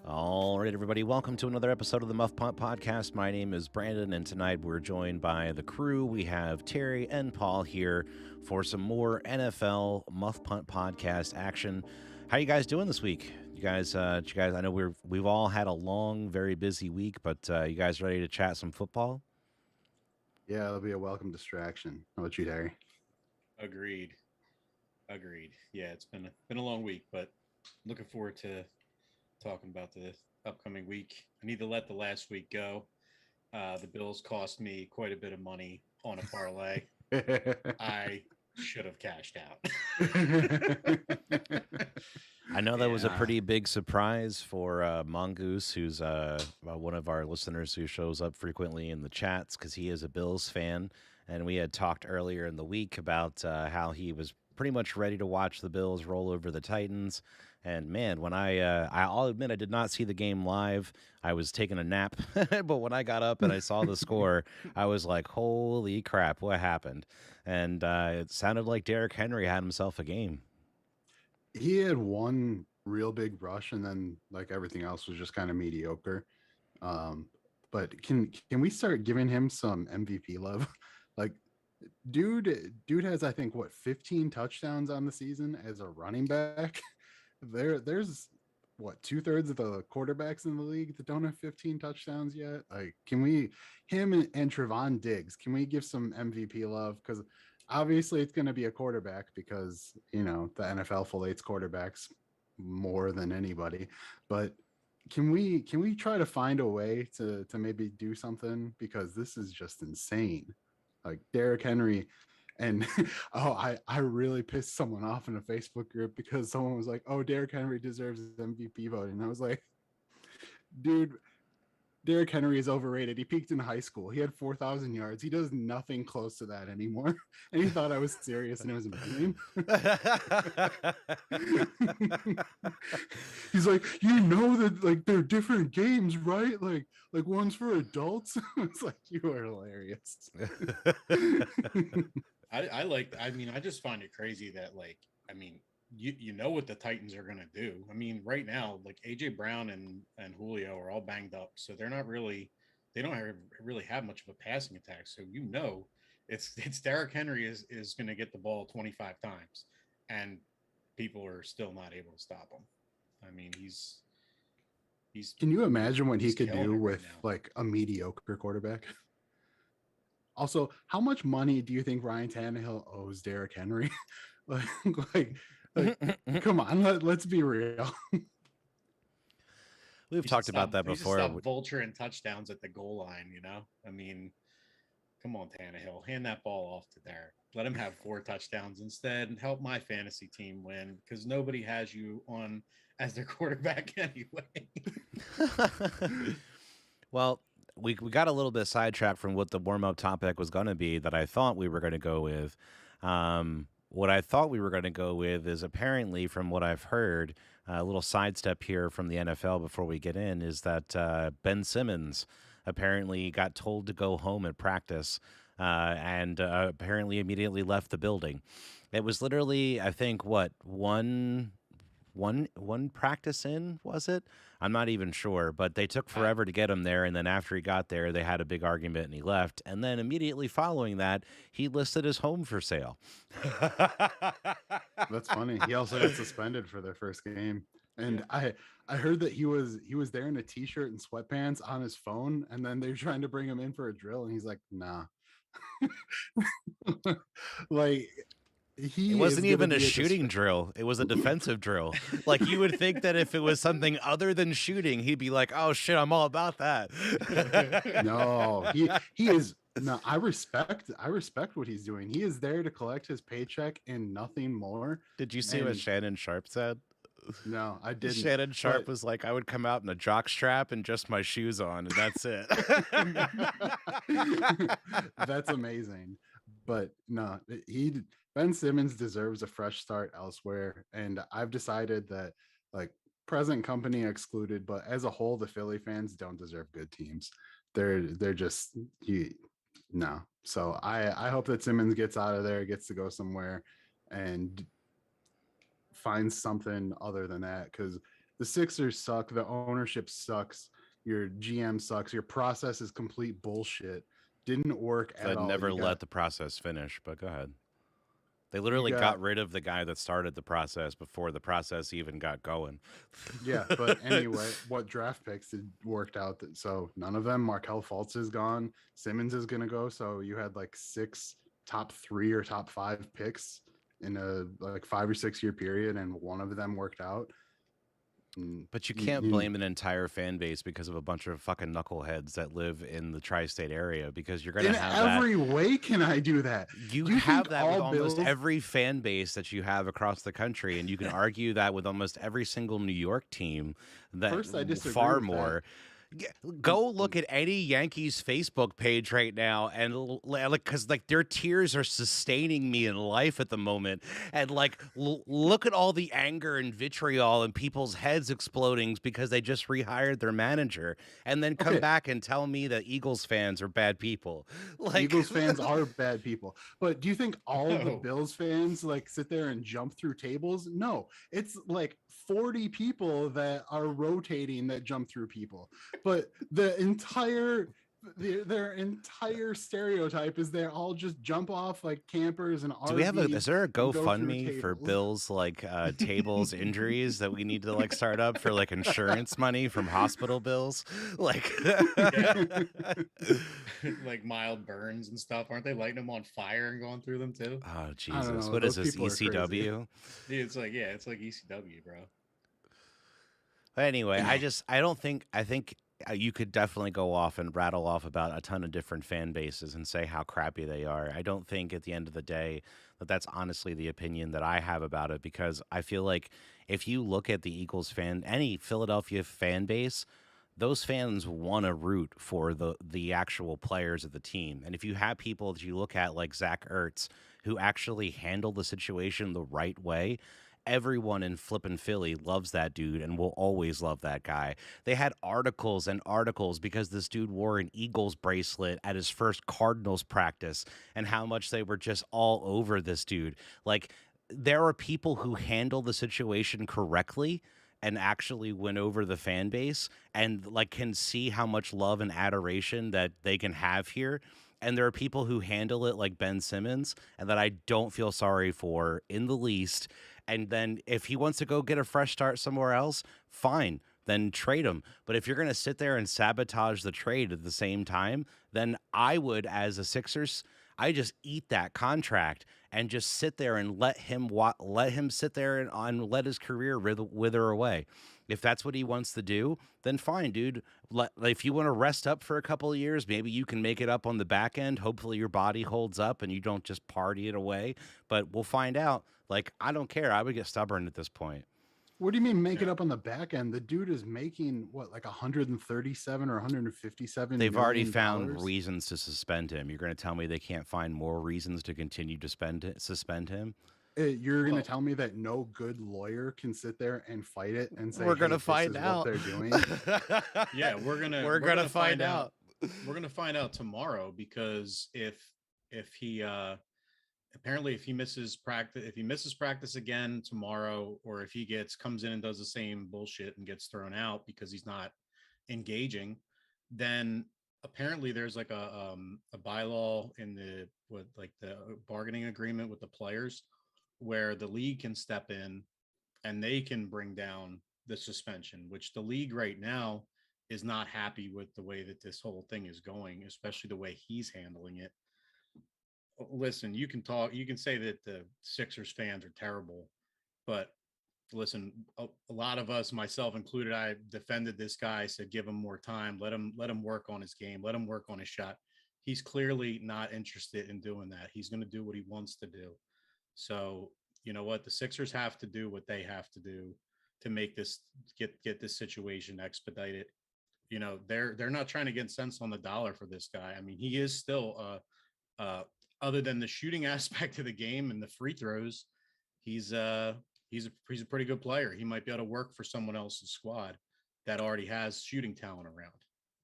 All right, everybody, welcome to another episode of the Muff Punt Podcast. My name is Brandon, and tonight we're joined by the crew. We have Terry and Paul here for some more NFL Muff Punt Podcast action. How you guys doing this week? You guys, I know we've all had a long, very busy week, but you guys ready to chat some football? Yeah, it'll be a welcome distraction. How about you, Terry? Agreed. Yeah, it's been a long week, but looking forward to talking about the upcoming week. I need to let the last week go. The Bills cost me quite a bit of money on a parlay. I should have cashed out. I know that was a pretty big surprise for Mongoose, who's one of our listeners who shows up frequently in the chats because he is a Bills fan. And we had talked earlier in the week about how he was pretty much ready to watch the Bills roll over the Titans. And man, when I'll admit I did not see the game live. I was taking a nap, but when I got up and I saw the score, I was like, "Holy crap, what happened?" And it sounded like Derrick Henry had himself a game. He had one real big rush, and then like everything else was just kind of mediocre. But can we start giving him some MVP love? Like, dude has, I think, 15 touchdowns on the season as a running back. There's 2/3 of the quarterbacks in the league that don't have 15 touchdowns yet. Like, him and Trevon Diggs, can we give some MVP love? Because obviously it's going to be a quarterback, because the NFL fillets quarterbacks more than anybody. But can we try to find a way to maybe do something, because this is just insane. Like, Derrick Henry. And I really pissed someone off in a Facebook group because someone was like, "Oh, Derrick Henry deserves MVP voting." And I was like, dude, Derrick Henry is overrated. He peaked in high school. He had 4,000 yards. He does nothing close to that anymore. And he thought I was serious, and it was amazing. He's like, that like they're different games, right? Like one's for adults. It's like, you are hilarious. I just find it crazy that, you know what the Titans are going to do. I mean, right now, like, AJ Brown and Julio are all banged up, so they don't really have much of a passing attack. So it's Derrick Henry is going to get the ball 25 times, and people are still not able to stop him. I mean, he's. Can you imagine what he could do with like a mediocre quarterback? Also, how much money do you think Ryan Tannehill owes Derrick Henry? like, come on, let's be real. We've talked about that before. Stop vulturing touchdowns at the goal line, I mean, come on, Tannehill, hand that ball off to Derrick. Let him have 4 touchdowns instead and help my fantasy team win, because nobody has you on as their quarterback anyway. Well, we got a little bit sidetracked from what the warm-up topic was going to be that I thought we were going to go with. What I thought we were going to go with is, apparently, from what I've heard, a little sidestep here from the NFL before we get in, is that Ben Simmons apparently got told to go home at practice, and apparently immediately left the building. It was literally, I think, what one practice in, was it? I'm not even sure, but they took I, forever to get him there, and then after he got there, they had a big argument and he left. And then immediately following that, he listed his home for sale. That's funny. He also got suspended for their first game. And I heard that he was there in a t-shirt and sweatpants on his phone, and then they're trying to bring him in for a drill, and he's like, nah. Like, It he wasn't is gonna even a be shooting drill. It was a defensive drill. Like, you would think that if it was something other than shooting, he'd be like, "Oh shit, I'm all about that." No, he is. No, I respect what he's doing. He is there to collect his paycheck and nothing more. Did you see what And Shannon Sharp said? no, I didn't. Shannon Sharp but- was like, "I would come out in a jock strap and just my shoes on, and that's it." That's amazing. But no, Ben Simmons deserves a fresh start elsewhere. And I've decided that, like, present company excluded, but as a whole, the Philly fans don't deserve good teams. They're just no. So I hope that Simmons gets out of there, gets to go somewhere and finds something other than that, because the Sixers suck, the ownership sucks, your GM sucks, your process is complete bullshit. Didn't work at I'd all. never let the process finish, but go ahead. They literally got rid of the guy that started the process before the process even got going. Yeah, but anyway, what draft picks worked out? So none of them. Markelle Fultz is gone. Simmons is going to go. So you had like 6 top 3 or top 5 picks in a like 5 or 6 year period, and one of them worked out. But you can't blame an entire fan base because of a bunch of fucking knuckleheads that live in the tri-state area, because you're going to have that. In every way can I do that? You have that with almost every fan base that you have across the country, and you can argue that with almost every single New York team. That First, I disagree far with more. that. Go look at any Yankees Facebook page right now, and like, because like their tears are sustaining me in life at the moment, and like look at all the anger and vitriol and people's heads exploding because they just rehired their manager, and then come back and tell me that Eagles fans are bad people. Like, Eagles fans are bad people, but do you think all the Bills fans like sit there and jump through tables? No, it's like 40 people that are rotating that jump through people. But their entire stereotype is they all just jump off like campers and RVs. Do we have is there a GoFundMe for Bill's like tables injuries that we need to like start up for like insurance money from hospital bills? Like like mild burns and stuff. Aren't they lighting them on fire and going through them too? Oh Jesus. What is this, ECW? Dude, it's like ECW, bro. But anyway, I think you could definitely go off and rattle off about a ton of different fan bases and say how crappy they are. I don't think at the end of the day that that's honestly the opinion that I have about it, because I feel like if you look at the Eagles any Philadelphia fan base, those fans want to root for the actual players of the team. And if you have people that you look at like Zach Ertz, who actually handle the situation the right way, everyone in flippin' Philly loves that dude and will always love that guy. They had articles and articles because this dude wore an Eagles bracelet at his first Cardinals practice, and how much they were just all over this dude. Like, there are people who handle the situation correctly and actually win over the fan base and like can see how much love and adoration that they can have here. And there are people who handle it like Ben Simmons, and that I don't feel sorry for in the least. And then if he wants to go get a fresh start somewhere else, fine, then trade him. But if you're going to sit there and sabotage the trade at the same time, then I would, as a Sixers, I just eat that contract and just sit there and let him sit there and let his career wither away. If that's what he wants to do, then fine, dude. If you want to rest up for a couple of years, maybe you can make it up on the back end. Hopefully your body holds up and you don't just party it away. But we'll find out. Like, I don't care. I would get stubborn at this point. What do you mean make it up on the back end? The dude is making what, like 137 or 157? They've already found reasons to suspend him. You're going to tell me they can't find more reasons to continue to suspend him? You're going to tell me that no good lawyer can sit there and fight it and say we're going to find out what they're doing? Yeah, we're gonna find out. we're gonna find out tomorrow, because if he apparently if he misses practice again tomorrow, or if he comes in and does the same bullshit and gets thrown out because he's not engaging, then apparently there's like a bylaw in the bargaining agreement with the players, where the league can step in and they can bring down the suspension, which the league right now is not happy with the way that this whole thing is going, especially the way he's handling it. Listen, you can say that the Sixers fans are terrible, but listen, a lot of us, myself included, I defended this guy, said give him more time, let him work on his game, let him work on his shot. He's clearly not interested in doing that. He's going to do what he wants to do. So, you know what? The Sixers have to do what they have to do to make this get this situation expedited. You know, they're not trying to get cents on the dollar for this guy. I mean, he is still uh other than the shooting aspect of the game and the free throws, he's he's a pretty good player. He might be able to work for someone else's squad that already has shooting talent around.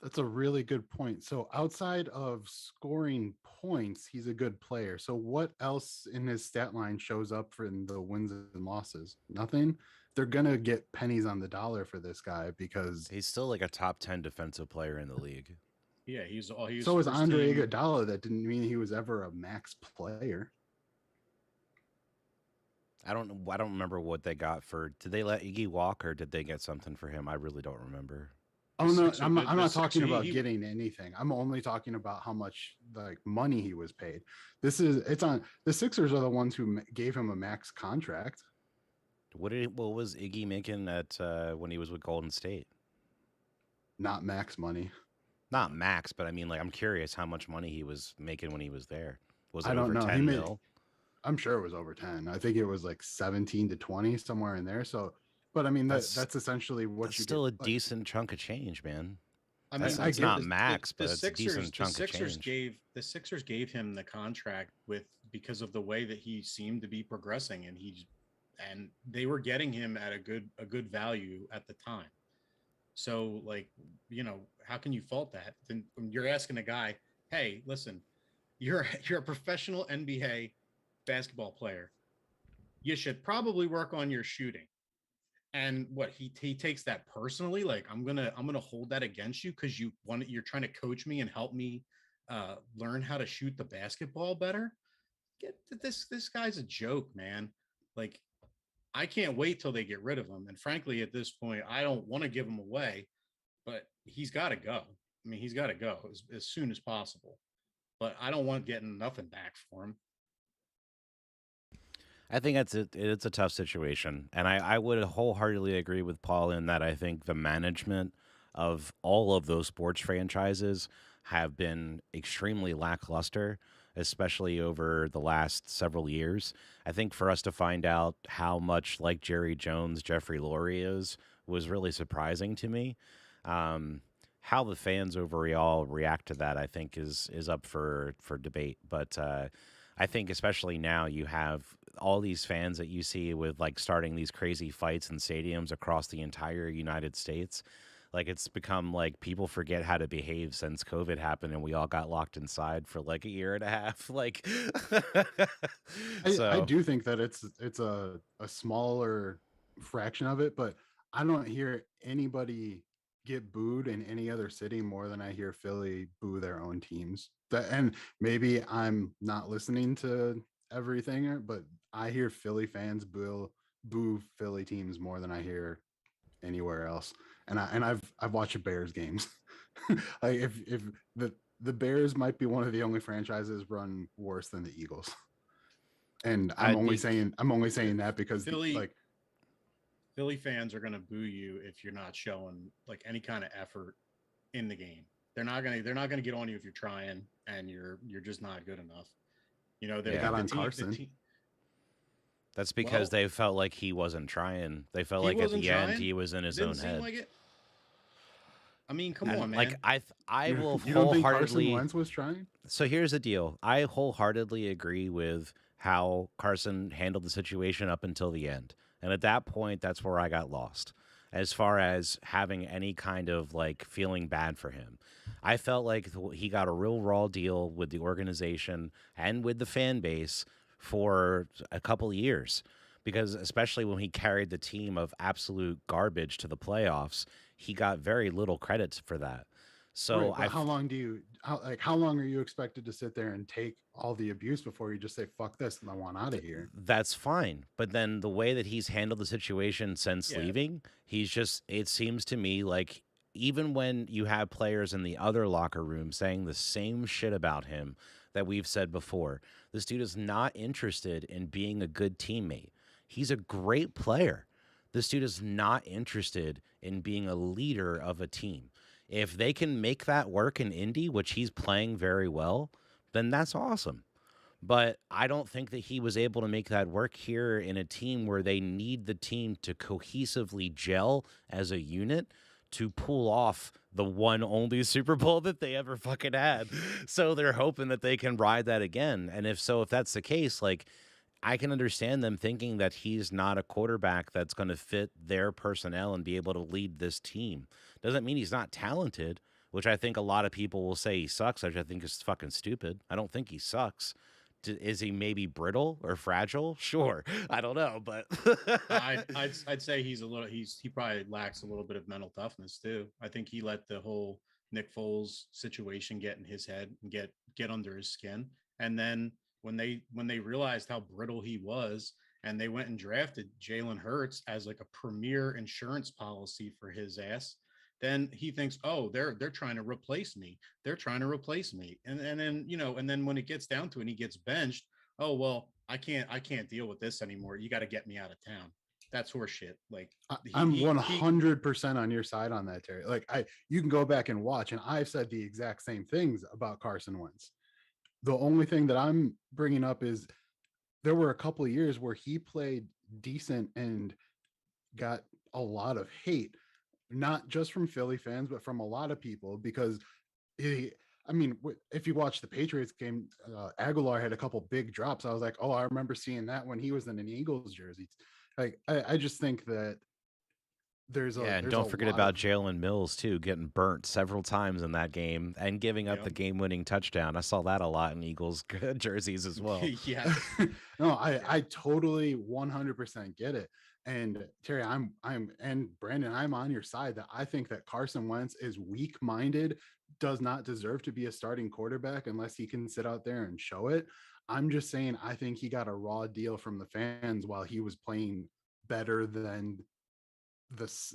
That's a really good point. So outside of scoring points, he's a good player. So what else in his stat line shows up for in the wins and losses? Nothing. They're gonna get pennies on the dollar for this guy because He's still like a top 10 defensive player in the league. Yeah, he's so is first Andre team. Iguodala. That didn't mean he was ever a max player. I don't remember what they got for. Did they let Iggy walk or did they get something for him? I really don't remember. Oh no, I'm The not talking Sixer, about getting anything. I'm only talking about how much like money he was paid. It's on the Sixers are the ones who gave him a max contract. What was Iggy making at when he was with Golden State? Not max money. Not max, but I mean, like, I'm curious how much money he was making when he was there. Was it I don't over know. 10 mil? I'm sure it was over 10. I think it was like 17 to 20 somewhere in there. So, but I mean that's essentially what That's you still get. a decent chunk of change, man. I mean, I It's get not max, but it's a decent chunk of change. The Sixers gave him the contract because of the way that he seemed to be progressing, and they were getting him at a good value at the time. So, like, you know, how can you fault that? Then you're asking a guy, hey, listen, you're a professional NBA basketball player. You should probably work on your shooting. And what he takes that personally, like I'm gonna hold that against you because you're trying to coach me and help me learn how to shoot the basketball better. Get this guy's a joke, man. Like, I can't wait till they get rid of him. And frankly, at this point, I don't want to give him away, but he's got to go. I mean, he's got to go as soon as possible. But I don't want getting nothing back for him. I think it's a tough situation, and I would wholeheartedly agree with Paul in that I think the management of all of those sports franchises have been extremely lackluster, especially over the last several years. I think for us to find out how much like Jerry Jones, Jeffrey Lurie is was really surprising to me. How the fans overall react to that, I think, is up for debate, but. I think especially now you have all these fans that you see with like starting these crazy fights in stadiums across the entire United States. Like it's become like people forget how to behave since COVID happened and we all got locked inside for like a year and a half. Like, I do think that it's a smaller fraction of it, but I don't hear anybody get booed in any other city more than I hear Philly boo their own teams. And maybe I'm not listening to everything, but I hear Philly fans boo Philly teams more than I hear anywhere else. And I've watched Bears games. Like if the Bears might be one of the only franchises run worse than the Eagles. And I'm only saying that because Philly fans are going to boo you if you're not showing like any kind of effort in the game. They're not going to get on you if you're trying and you're just not good enough. You know, they got on Carson. That's because they felt like he wasn't trying. They felt like at the end he was in his own head. Like it. I mean, come on, man. Like I will you don't think wholeheartedly. Carson Wentz was trying? So here's the deal. I wholeheartedly agree with how Carson handled the situation up until the end. And at that point, that's where I got lost. as far as having any kind of like feeling bad for him. I felt like he got a real raw deal with the organization and with the fan base for a couple of years because especially when he carried the team of absolute garbage to the playoffs, he got very little credit for that. So Right, but how long are you expected to sit there and take all the abuse before you just say fuck this and I want out of here? that's fine. But then the way that he's handled the situation since Yeah. leaving, he's just, it seems to me like even when you have players in the other locker room saying the same shit about him that we've said before, this dude is not interested in being a good teammate. He's a great player. This dude is not interested in being a leader of a team. If they can make that work in Indy, which he's playing very well, then that's awesome. But I don't think that he was able to make that work here in a team where they need the team to cohesively gel as a unit to pull off the one only Super Bowl that they ever fucking had. So they're hoping that they can ride that again. And if so, if that's the case, like I can understand them thinking that he's not a quarterback that's going to fit their personnel and be able to lead this team. Doesn't mean he's not talented, which I think a lot of people will say he sucks, which I think is fucking stupid. I don't think he sucks. Is he maybe brittle or fragile? Sure. I don't know, but I'd say he probably lacks a little bit of mental toughness too. I think he let the whole Nick Foles situation get in his head and get under his skin. And then when they realized how brittle he was, and they went and drafted Jalen Hurts as like a premier insurance policy for his ass, then he thinks, oh, they're trying to replace me. They're trying to replace me. And then and then when it gets down to it and he gets benched, oh well, I can't deal with this anymore. You got to get me out of town. That's horseshit. Like I'm he 100% on your side on that, Terry. Like you can go back and watch, and I've said the exact same things about Carson Wentz. The only thing that I'm bringing up is there were a couple of years where he played decent and got a lot of hate, not just from Philly fans, but from a lot of people because he. I mean, if you watch the Patriots game, Aguilar had a couple big drops. I was like, oh, I remember seeing that when he was in an Eagles jersey. Like, I just think that yeah, and there's a don't forget lot about of Jalen Mills too, getting burnt several times in that game and giving up yeah the game-winning touchdown. I saw that a lot in Eagles jerseys as well. yeah no, yeah I totally 100% get it. And Terry, and Brandon, I'm on your side that I think that Carson Wentz is weak-minded, does not deserve to be a starting quarterback unless he can sit out there and show it. I'm just saying I think he got a raw deal from the fans while he was playing better than this.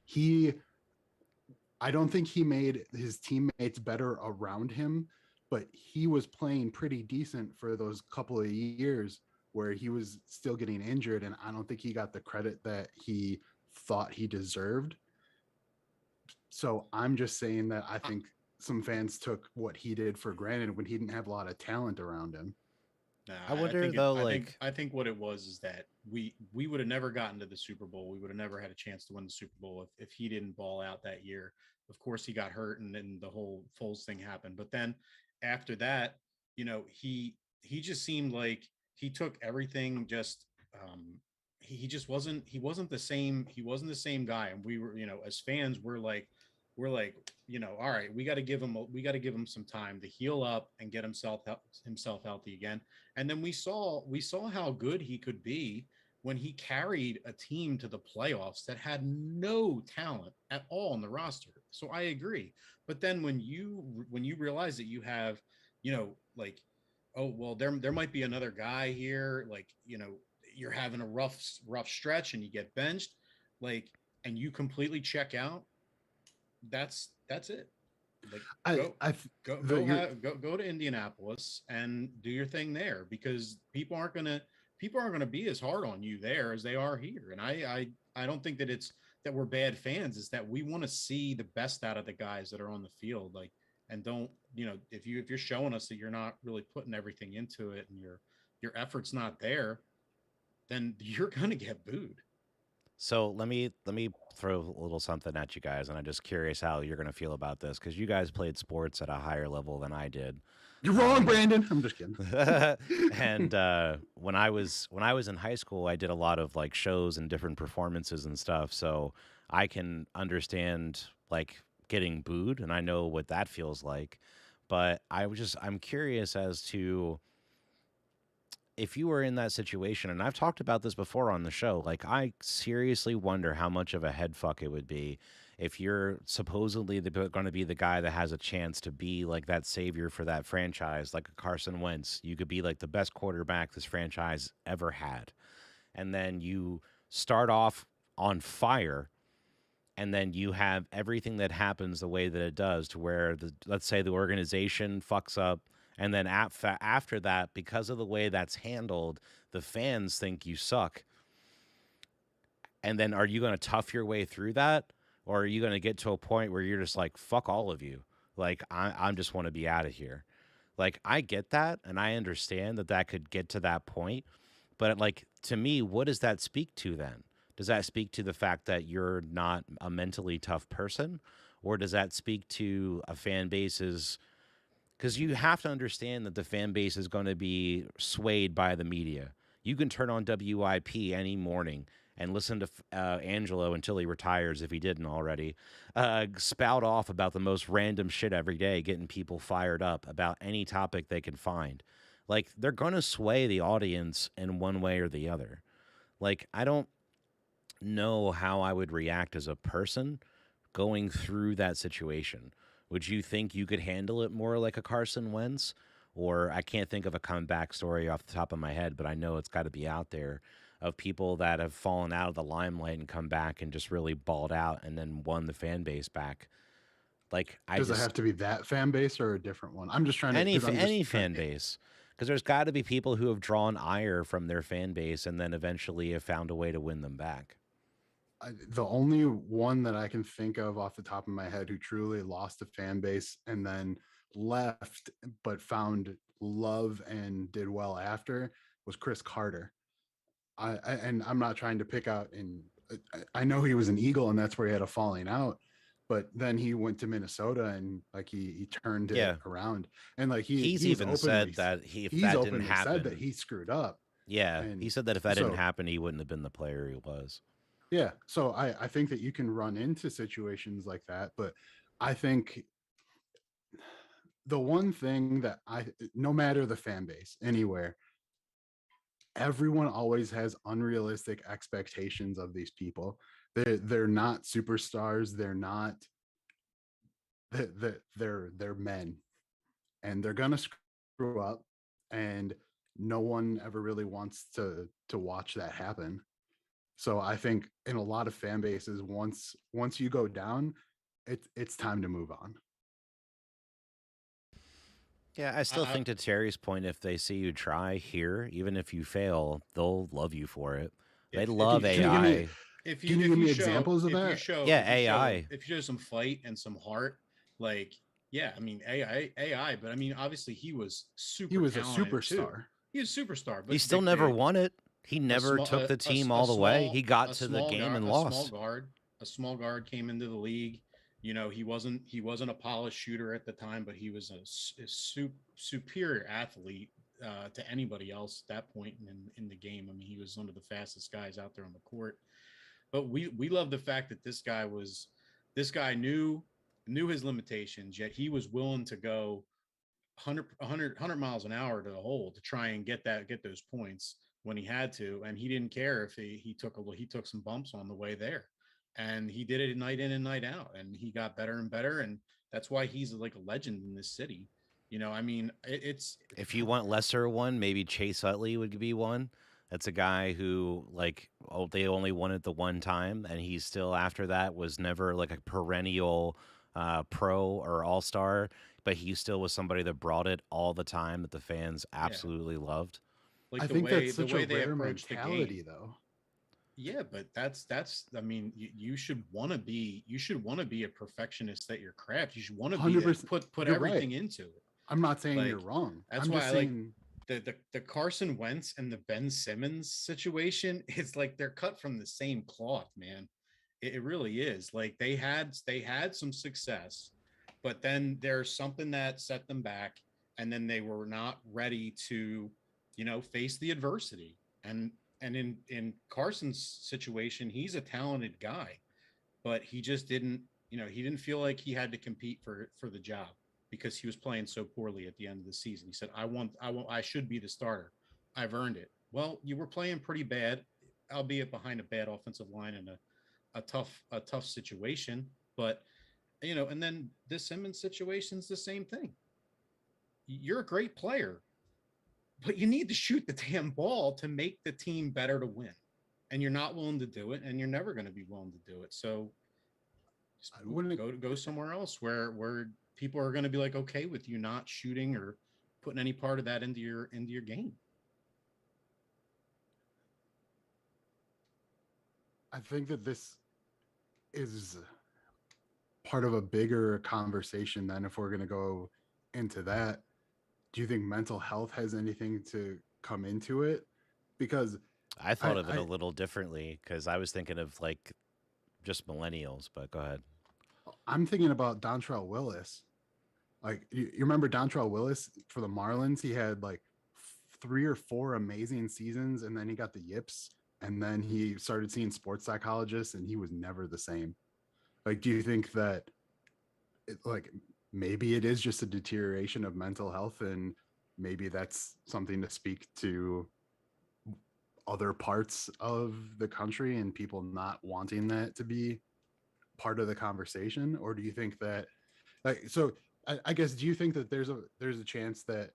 He I don't think he made his teammates better around him, but he was playing pretty decent for those couple of years where he was still getting injured. And I don't think he got the credit that he thought he deserved. So I'm just saying that I think some fans took what he did for granted when he didn't have a lot of talent around him. Nah, I I wonder think it. though, I think. like I think what it was is that we would have never gotten to the Super Bowl. We would have never had a chance to win the Super Bowl if he didn't ball out that year. Of course, he got hurt, and then the whole Foles thing happened. But then after that, he just seemed like he took everything just. He just wasn't the same. He wasn't the same guy, and we were as fans we're like all right, we got to give him some time to heal up and get himself healthy again. And then we saw how good he could be when he carried a team to the playoffs that had no talent at all in the roster. So I agree. But then when you realize that you have, like, oh well, there might be another guy here, like, you're having a rough stretch and you get benched, like, and you completely check out, that's it. Like, I, go I, go the, go you're, have go to Indianapolis and do your thing there, because people aren't gonna be as hard on you there as they are here. And I don't think that it's that we're bad fans. It's that we want to see the best out of the guys that are on the field. Like, and don't, if you're showing us that you're not really putting everything into it and your effort's not there, then you're gonna get booed. So let me throw a little something at you guys, and I'm just curious how you're gonna feel about this because you guys played sports at a higher level than I did. You're wrong, Um, Brandon. I'm just kidding. and when I was in high school, I did a lot of like shows and different performances and stuff. So I can understand like getting booed, and I know what that feels like. But I'm curious as to if you were in that situation, and I've talked about this before on the show, like I seriously wonder how much of a head fuck it would be if you're supposedly going to be the guy that has a chance to be like that savior for that franchise, like a Carson Wentz. You could be like the best quarterback this franchise ever had, and then you start off on fire, and then you have everything that happens the way that it does to where let's say the organization fucks up, and then after that, because of the way that's handled, the fans think you suck. And then are you going to tough your way through that, or are you going to get to a point where you're just like fuck all of you, like I'm just want to be out of here? Like I get that, and I understand that that could get to that point, but like to me, what does that speak to then? Does that speak to the fact that you're not a mentally tough person, or does that speak to a fan base's? Because you have to understand that the fan base is going to be swayed by the media. You can turn on WIP any morning and listen to Angelo until he retires, if he didn't already, spout off about the most random shit every day, getting people fired up about any topic they can find. Like, they're going to sway the audience in one way or the other. Like, I don't know how I would react as a person going through that situation. Would you think you could handle it more like a Carson Wentz? Or I can't think of a comeback story off the top of my head, but I know it's got to be out there of people that have fallen out of the limelight and come back and just really balled out and then won the fan base back. Like I Does it just have to be that fan base or a different one? I'm just trying to because I'm just any trying. fan base, because there's got to be people who have drawn ire from their fan base and then eventually have found a way to win them back. The only one that I can think of off the top of my head who truly lost a fan base and then left but found love and did well after was Chris Carter. And I'm not trying to pick out in I know he was an Eagle and that's where he had a falling out, but then he went to Minnesota and like he turned Yeah, it around and like he's he's even openly said that if he's that didn't openly said that happen, he screwed up. yeah, he And said that if that didn't so happen, he wouldn't have been the player he was. yeah, so I think that you can run into situations like that, but I think the one thing that I no matter the fan base anywhere, everyone always has unrealistic expectations of these people. They're not superstars, they're not they're men and they're gonna screw up and no one ever really wants to watch that happen. So I think in a lot of fan bases, once you go down, it's time to move on. Yeah, I I, still I think to Terry's point, if they see you try here, even if you fail, they'll love you for it. They if love you Can you give show me AI. can you if give you me show examples of if you that? show Yeah, if you show AI. if you show some fight and some heart, like yeah, I mean AI, but I mean obviously he was He super was a talented too. superstar. He was a superstar, He but still never Decay, won it. He a never small took the team all the way. He got to the game and a small lost. guard a small guard came into the league. You know, he wasn't a polished shooter at the time, but he was superior athlete to anybody else at that point in the game. I mean, he was one of the fastest guys out there on the court. But we love the fact that this guy knew his limitations, yet he was willing to go 100 miles an hour to the hole to try and get those points when he had to, and he didn't care if he took some bumps on the way there, and he did it night in and night out, and he got better and better, and that's why he's like a legend in this city. You know, I mean, it's If you want lesser one, maybe Chase Utley would be one. That's a guy who like they only won it the one time, and he still after that was never like a perennial pro or all star, but he still was somebody that brought it all the time that the fans yeah, absolutely loved. I like think that's the such a way they rare approach the mentality game. though. Yeah, but that's I mean, you should want to be a perfectionist at your craft. You should want to be that 100%. put You're right. everything into it. I'm not saying you're Like wrong. that's I'm why just I like saying the Carson Wentz and the Ben Simmons situation, it's like they're cut from the same cloth, man. It really is. Like they had some success, but then there's something that set them back, and then they were not ready to, face the adversity. And in Carson's situation, he's a talented guy, but he just didn't, he didn't feel like he had to compete for the job because he was playing so poorly at the end of the season. He said, I should be the starter. I've earned it. Well, you were playing pretty bad, albeit behind a bad offensive line and a tough situation. But and then this Simmons situation's the same thing. You're a great player, but you need to shoot the damn ball to make the team better to win. And you're not willing to do it, and you're never going to be willing to do it. So go somewhere else where people are going to be like okay with you not shooting or putting any part of that into your game. I think that this is part of a bigger conversation than if we're going to go into that. Do you think mental health has anything to come into it? Because I thought of it a little differently because I was thinking of like just millennials, but go ahead. I'm thinking about Dontrell Willis. Like you remember Dontrell Willis for the Marlins? He had like 3 or 4 amazing seasons, and then he got the yips, and then he started seeing sports psychologists, and he was never the same. Like, do you think that like maybe it is just a deterioration of mental health, and maybe that's something to speak to other parts of the country and people not wanting that to be part of the conversation? Or do you think that I guess, do you think that there's a chance that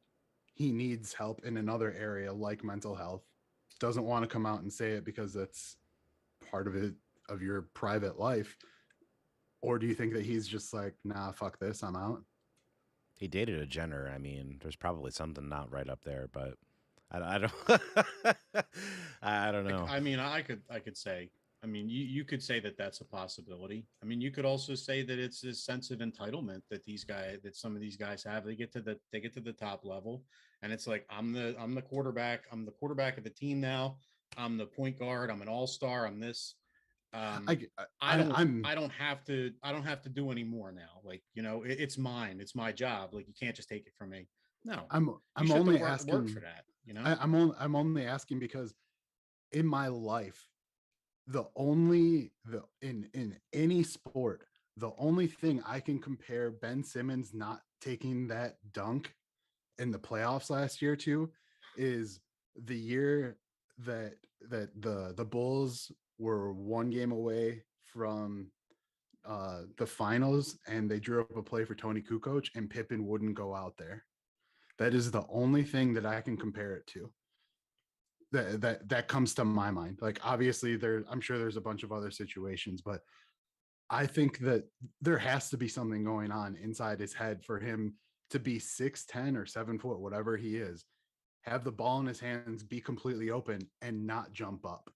he needs help in another area like mental health, doesn't want to come out and say it because that's part of it, of your private life? Or do you think that he's just like, nah, fuck this, I'm out? He dated a Jenner. I mean, there's probably something not right up there, but I don't. I don't know. I mean, I could say. I mean, you could say that that's a possibility. I mean, you could also say that it's this sense of entitlement that some of these guys have. They get to the top level, and it's like I'm the quarterback. I'm the quarterback of the team now. I'm the point guard. I'm an all star. I'm this. Um, I don't I'm I don't have to do any more now. Like it's mine. It's my job. Like you can't just take it from me. No, you I'm should have to only work for asking. that. I'm only asking because in my life, the only the in any sport, the only thing I can compare Ben Simmons not taking that dunk in the playoffs last year to is the year that the Bulls were 1 game away from the finals, and they drew up a play for Tony Kukoc, and Pippen wouldn't go out there. That is the only thing that I can compare it to. That comes to my mind. Like obviously I'm sure there's a bunch of other situations, but I think that there has to be something going on inside his head for him to be 6'10" or 7 foot, whatever he is, have the ball in his hands, be completely open, and not jump up.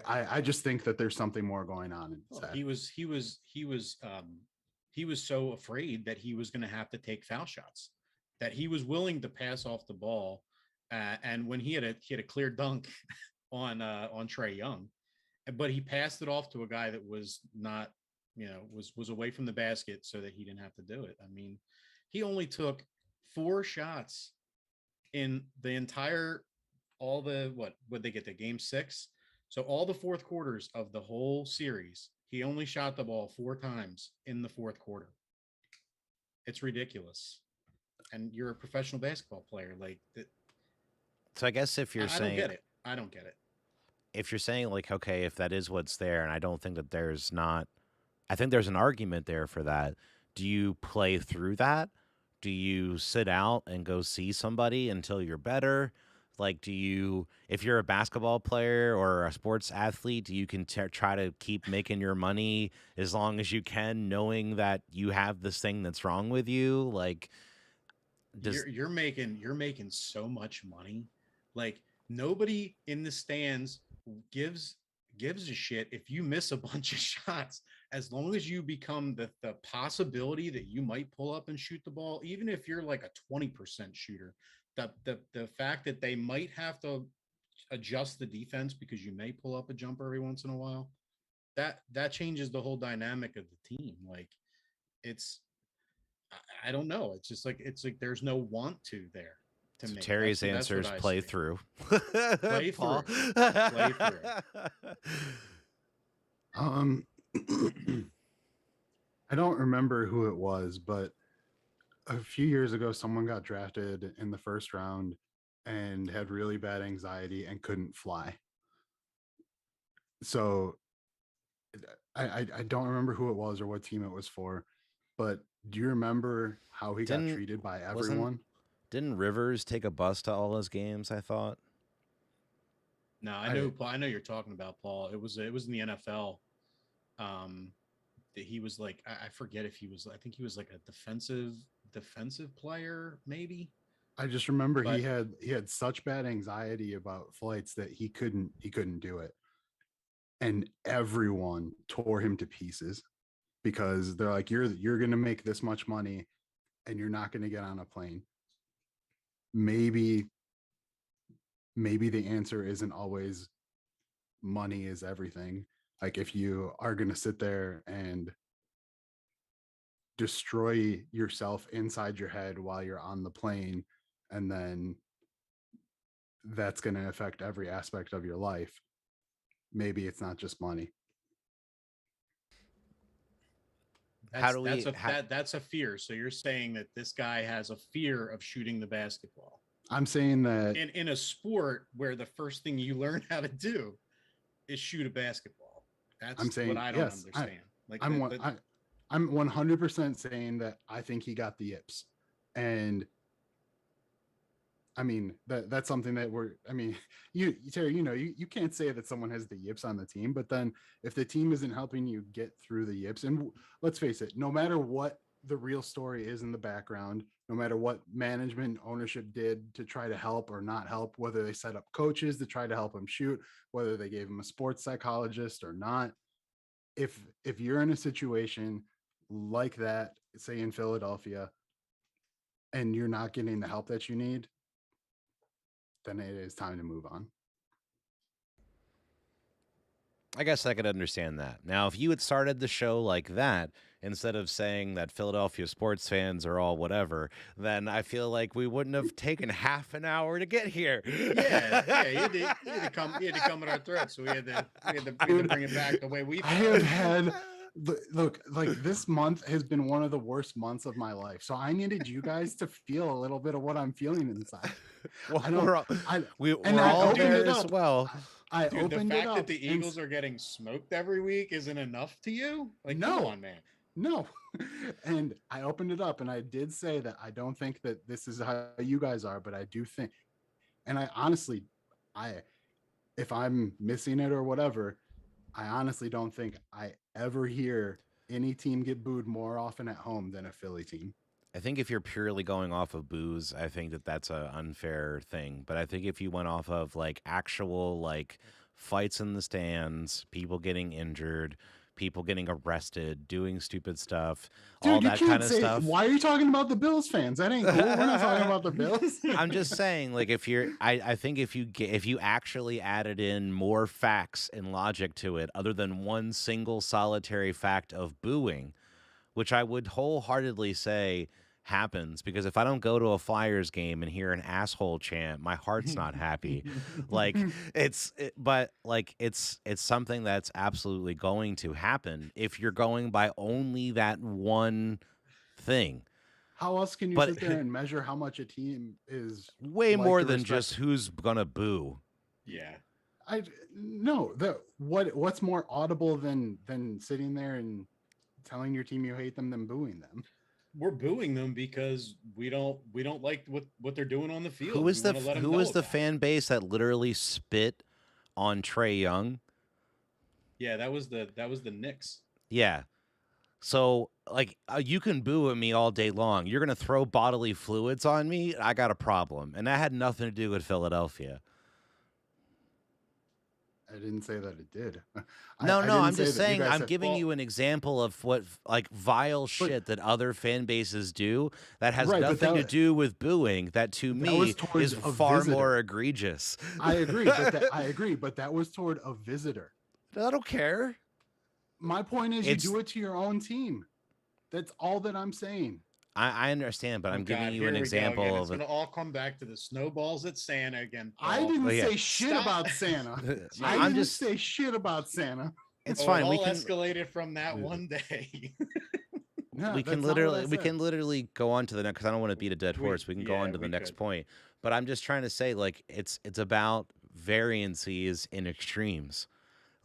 I just think that there's something more going on in his Well, head. he was so afraid that he was going to have to take foul shots, that he was willing to pass off the ball. And when he had a clear dunk on Trey Young, but he passed it off to a guy that was not, was away from the basket so that he didn't have to do it. I mean, he only took 4 shots in the entire all the what would they get to game 6? So all the fourth quarters of the whole series, he only shot the ball 4 times in the fourth quarter. It's ridiculous. And you're a professional basketball player. Like So I guess if you're I don't saying get it. I don't get it. if you're saying like okay, if that is what's there, and I don't think that there's not. I think there's an argument there for that. Do you play through that? Do you sit out and go see somebody until you're better? Like, do you, if you're a basketball player or a sports athlete, do you try to keep making your money as long as you can, knowing that you have this thing that's wrong with you? Like, does You're making so much money. Like nobody in the stands gives gives a shit if you miss a bunch of shots, as long as you become the possibility that you might pull up and shoot the ball, even if you're like a 20% shooter. the fact that they might have to adjust the defense because you may pull up a jumper every once in a while, that changes the whole dynamic of the team. Like it's I don't know. It's like there's no want to there to So me. Terry's That's answer what is I play see. through. Play Paul. through. Play through. I don't remember who it was, but a few years ago, someone got drafted in the first round and had really bad anxiety and couldn't fly. So I don't remember who it was or what team it was for, but do you remember how he got Didn't treated by wasn't everyone? didn't Rivers take a bus to all his games? I thought. No, I know you're talking about, Paul. It was in the NFL. That he was like I forget if he was, I think he was like a defensive player maybe. I just remember But he had such bad anxiety about flights that he couldn't do it. And everyone tore him to pieces because they're like, you're going to make this much money and you're not going to get on a plane. Maybe the answer isn't always money is everything. Like if you are going to sit there and destroy yourself inside your head while you're on the plane, and then that's going to affect every aspect of your life, maybe it's not just money. That's a fear. So you're saying that this guy has a fear of shooting the basketball. I'm saying that in a sport where the first thing you learn how to do is shoot a basketball. That's I'm saying, what I don't yes, understand. I'm 100% saying that I think he got the yips. And I mean, that's something that Terry, you can't say that someone has the yips on the team, but then if the team isn't helping you get through the yips, and let's face it, no matter what the real story is in the background, no matter what management ownership did to try to help or not help, whether they set up coaches to try to help him shoot, whether they gave him a sports psychologist or not, if you're in a situation like that, say in Philadelphia, and you're not getting the help that you need, then it is time to move on. I guess I could understand that. Now, if you had started the show like that, instead of saying that Philadelphia sports fans are all whatever, then I feel like we wouldn't have taken half an hour to get here. Yeah, you had to come at our throats, so we had to bring it back the way we. I have had look, like this month has been one of the worst months of my life, so I needed you guys to feel a little bit of what I'm feeling inside. Well, we're all there as well. Dude, the fact that the Eagles are getting smoked every week isn't enough to you? Like, no, come on, man. No. And I opened it up and I did say that I don't think that this is how you guys are, but I do think, and I honestly, if I'm missing it or whatever, I honestly don't think I ever hear any team get booed more often at home than a Philly team. I think if you're purely going off of boos, I think that that's an unfair thing. But I think if you went off of like actual like fights in the stands, people getting injured, people getting arrested, doing stupid stuff, dude, all that kind of stuff. Why are you talking about the Bills fans? That ain't cool. We're not talking about the Bills. I'm just saying, like, if you're, I think if you actually added in more facts and logic to it, other than one single solitary fact of booing, which I would wholeheartedly say happens, because if I don't go to a Flyers game and hear an asshole chant, my heart's not happy. Like it's something that's absolutely going to happen if you're going by only that one thing. How else can you sit there and measure how much a team is way more than just who's gonna boo? Yeah. What's more audible than sitting there and telling your team you hate them than booing them? We're booing them because we don't like what they're doing on the field. Who is the fan base that literally spit on Trae Young? Yeah, that was the Knicks. Yeah. So, like, you can boo at me all day long. You're going to throw bodily fluids on me? I got a problem. And that had nothing to do with Philadelphia. I didn't say that it did. No, I no, didn't I'm say just that you saying guys I'm said. giving Well, you an example of what like vile But shit that other fan bases do that has right, but nothing to do with booing that to that was me is towards a far more visitor. egregious. I agree, but that was toward a visitor. I don't care. My point is, you It's do it to your own team. That's all that I'm saying. I understand, but oh I'm giving God, you an here we go again. example It's of it. gonna all come back to the snowballs at Santa again, I Paul. didn't Well, yeah, say shit Stop. about Santa. I I'm didn't just say shit about Santa. it's Oh, it fine. all escalated from that one day. No, We can that's not what I said. literally go on to the next because I don't want to beat a dead horse. We can go on Yeah, to the we next could. point. But I'm just trying to say like it's about variances in extremes.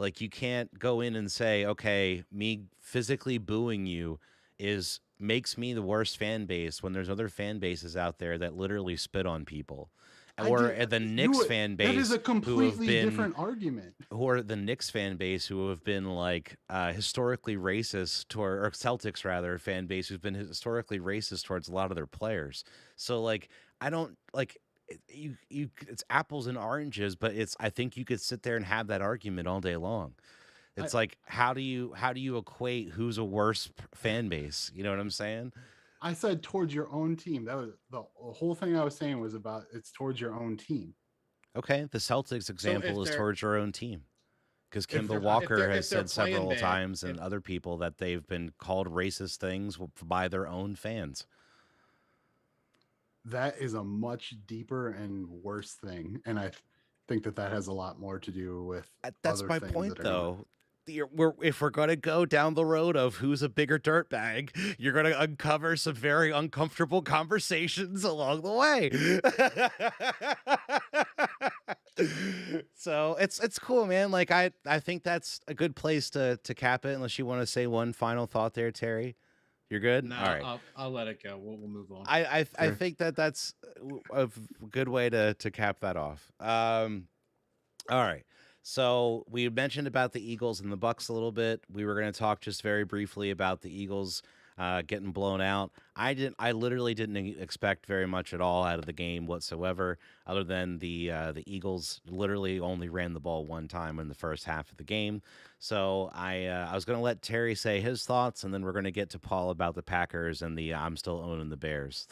Like you can't go in and say, okay, me physically booing you is makes me the worst fan base when there's other fan bases out there that literally spit on people. I Or just the Knicks you. fan That is base a completely different argument. who are the Knicks fan base who have been like historically racist toward or Celtics rather fan base who's been historically racist towards a lot of their players. So like I don't like you it's apples and oranges, but it's I think you could sit there and have that argument all day long. I It's like how do you equate who's a worse fan base? You know what I'm saying? I said towards your own team. That was the whole thing I was saying was about it's towards your own team. Okay, the Celtics So example is towards your own team. Because Kimba if Walker they're has said playing several bad, times and other people that they've been called racist things by their own fans. That is a much deeper and worse thing, and I think that has a lot more to do with That's other my things point, that are going. though. If we're going to go down the road of who's a bigger dirtbag, you're going to uncover some very uncomfortable conversations along the way. So it's cool, man. Like I think that's a good place to cap it. Unless you want to say one final thought there, Terry. You're good. no, All right. I'll let it go. We'll move on. I think that's a good way to cap that off. All right. So we mentioned about the Eagles and the Bucks a little bit. We were going to talk just very briefly about the Eagles getting blown out. I literally didn't expect very much at all out of the game whatsoever, other than the Eagles literally only ran the ball one time in the first half of the game. So I was going to let Terry say his thoughts, and then we're going to get to Paul about the Packers and the I'm still owning the Bears.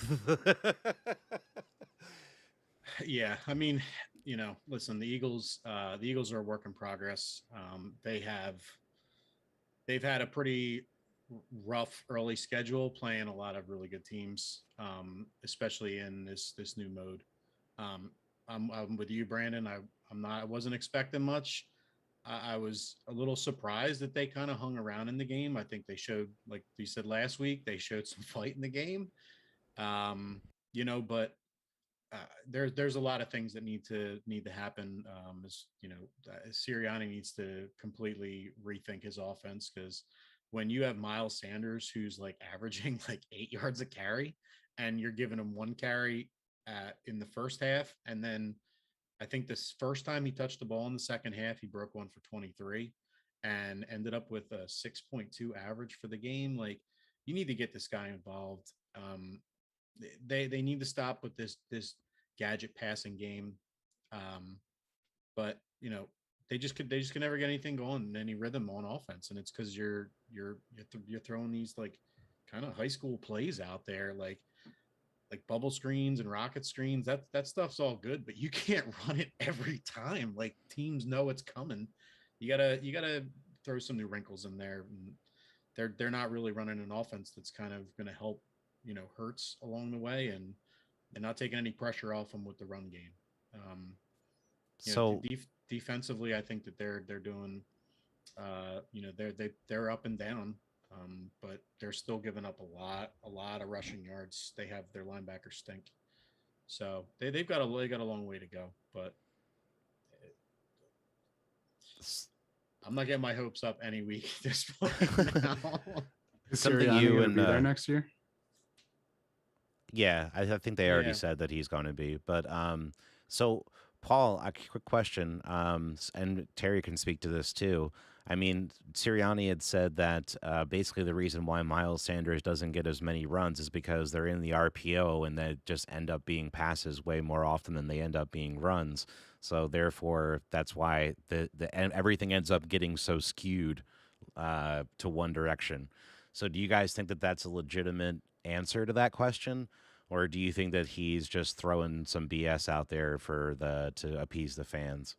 Yeah, I mean, listen, the Eagles are a work in progress. They've had a pretty rough early schedule, playing a lot of really good teams, especially in this new mode. I'm with you, Brandon. I wasn't expecting much. I was a little surprised that they kind of hung around in the game. I think they showed, like you said last week, they showed some fight in the game. But there's a lot of things that need to happen. As you know, Sirianni needs to completely rethink his offense, because when you have Miles Sanders, who's like averaging like 8 yards a carry, and you're giving him one carry in the first half, and then I think this first time he touched the ball in the second half, he broke one for 23 and ended up with a 6.2 average for the game. Like, you need to get this guy involved. They need to stop with this gadget passing game. But they just can never get anything going, any rhythm on offense, and it's because you're throwing these like kind of high school plays out there, like bubble screens and rocket screens. That stuff's all good, but you can't run it every time. Like, teams know it's coming. You gotta throw some new wrinkles in there. And they're not really running an offense that's kind of going to help Hurts along the way, and not taking any pressure off them with the run game. So Defensively, I think that they're doing, they're up and down, but they're still giving up a lot of rushing yards. They have their linebackers stink, so they've got a long way to go. But I'm not getting my hopes up any week at this point now. Is something Sirianni you gonna and be there next year? yeah, I think they already Yeah. said that he's going to be. But so Paul, a quick question, and Terry can speak to this too. I mean, Sirianni had said that basically the reason why Miles Sanders doesn't get as many runs is because they're in the RPO and they just end up being passes way more often than they end up being runs. So therefore, that's why and everything ends up getting so skewed to one direction. So do you guys think that that's a legitimate answer to that question, or do you think that he's just throwing some BS out there for the to appease the fans?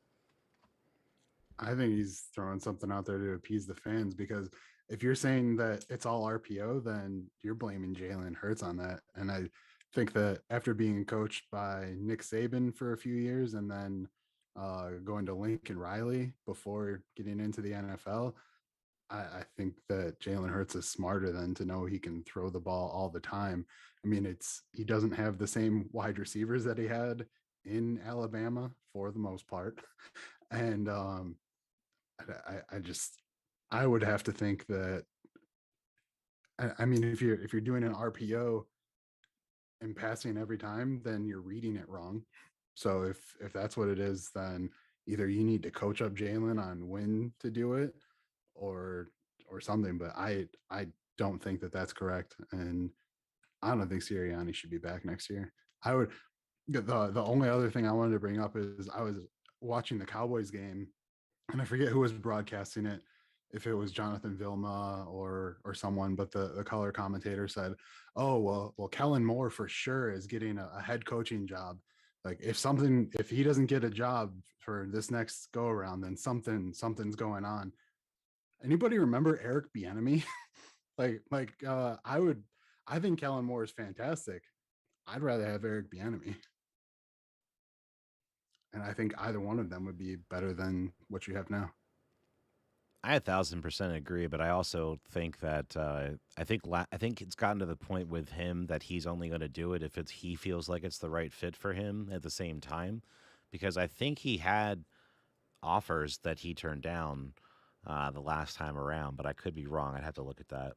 I think he's throwing something out there to appease the fans because if you're saying that it's all RPO, then you're blaming Jalen Hurts on that. And I think that after being coached by Nick Saban for a few years and then going to Lincoln Riley before getting into the NFL, I think that Jalen Hurts is smarter than to know he can throw the ball all the time. I mean, he doesn't have the same wide receivers that he had in Alabama for the most part. And I just I would have to think that I mean if you're doing an RPO and passing every time, then you're reading it wrong. So if that's what it is, then either you need to coach up Jalen on when to do it, or something. But I don't think that that's correct, and I don't think Sirianni should be back next year. I would the only other thing I wanted to bring up is I was watching the Cowboys game and I forget who was broadcasting it, if it was Jonathan Vilma or someone, but the color commentator said, "Oh well, Kellen Moore for sure is getting a head coaching job. Like if he doesn't get a job for this next go around, then something's going on." Anybody remember Eric Bieniemy? I think Kellen Moore is fantastic. I'd rather have Eric Bieniemy. And I think either one of them would be better than what you have now. I 1,000% agree, but I also think that I think it's gotten to the point with him that he's only going to do it if he feels like it's the right fit for him at the same time, because I think he had offers that he turned down the last time around, but I could be wrong. I'd have to look at that.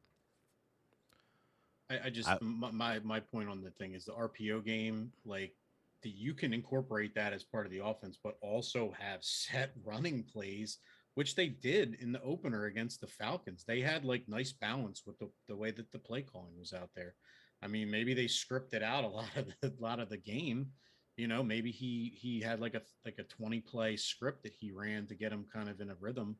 I just I, my point on the thing is the RPO game, like you can incorporate that as part of the offense, but also have set running plays, which they did in the opener against the Falcons. They had like nice balance with the way that the play calling was out there. I mean, maybe they scripted out a lot of the game. You know, maybe he had like a 20 play script that he ran to get him kind of in a rhythm.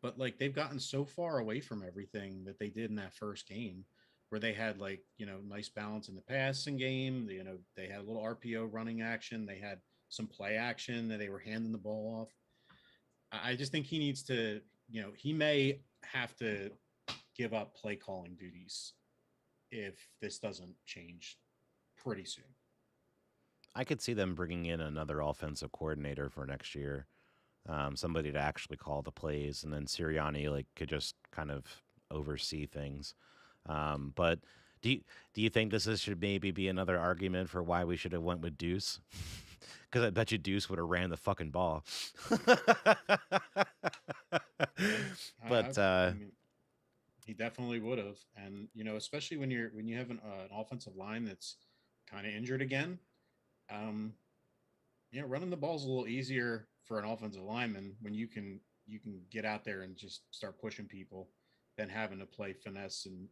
But like they've gotten so far away from everything that they did in that first game where they had like nice balance in the passing game. They had a little RPO running action. They had some play action that they were handing the ball off. I just think he needs to, he may have to give up play calling duties if this doesn't change pretty soon. I could see them bringing in another offensive coordinator for next year, somebody to actually call the plays, and then Sirianni could just kind of oversee things. But do you, do you think should maybe be another argument for why we should have went with Deuce? Because I bet you Deuce would have ran the fucking ball. I, But I mean, he definitely would have, and especially when you have an offensive line that's kind of injured again. Um, running the ball's a little easier for an offensive lineman when you can get out there and just start pushing people than having to play finesse and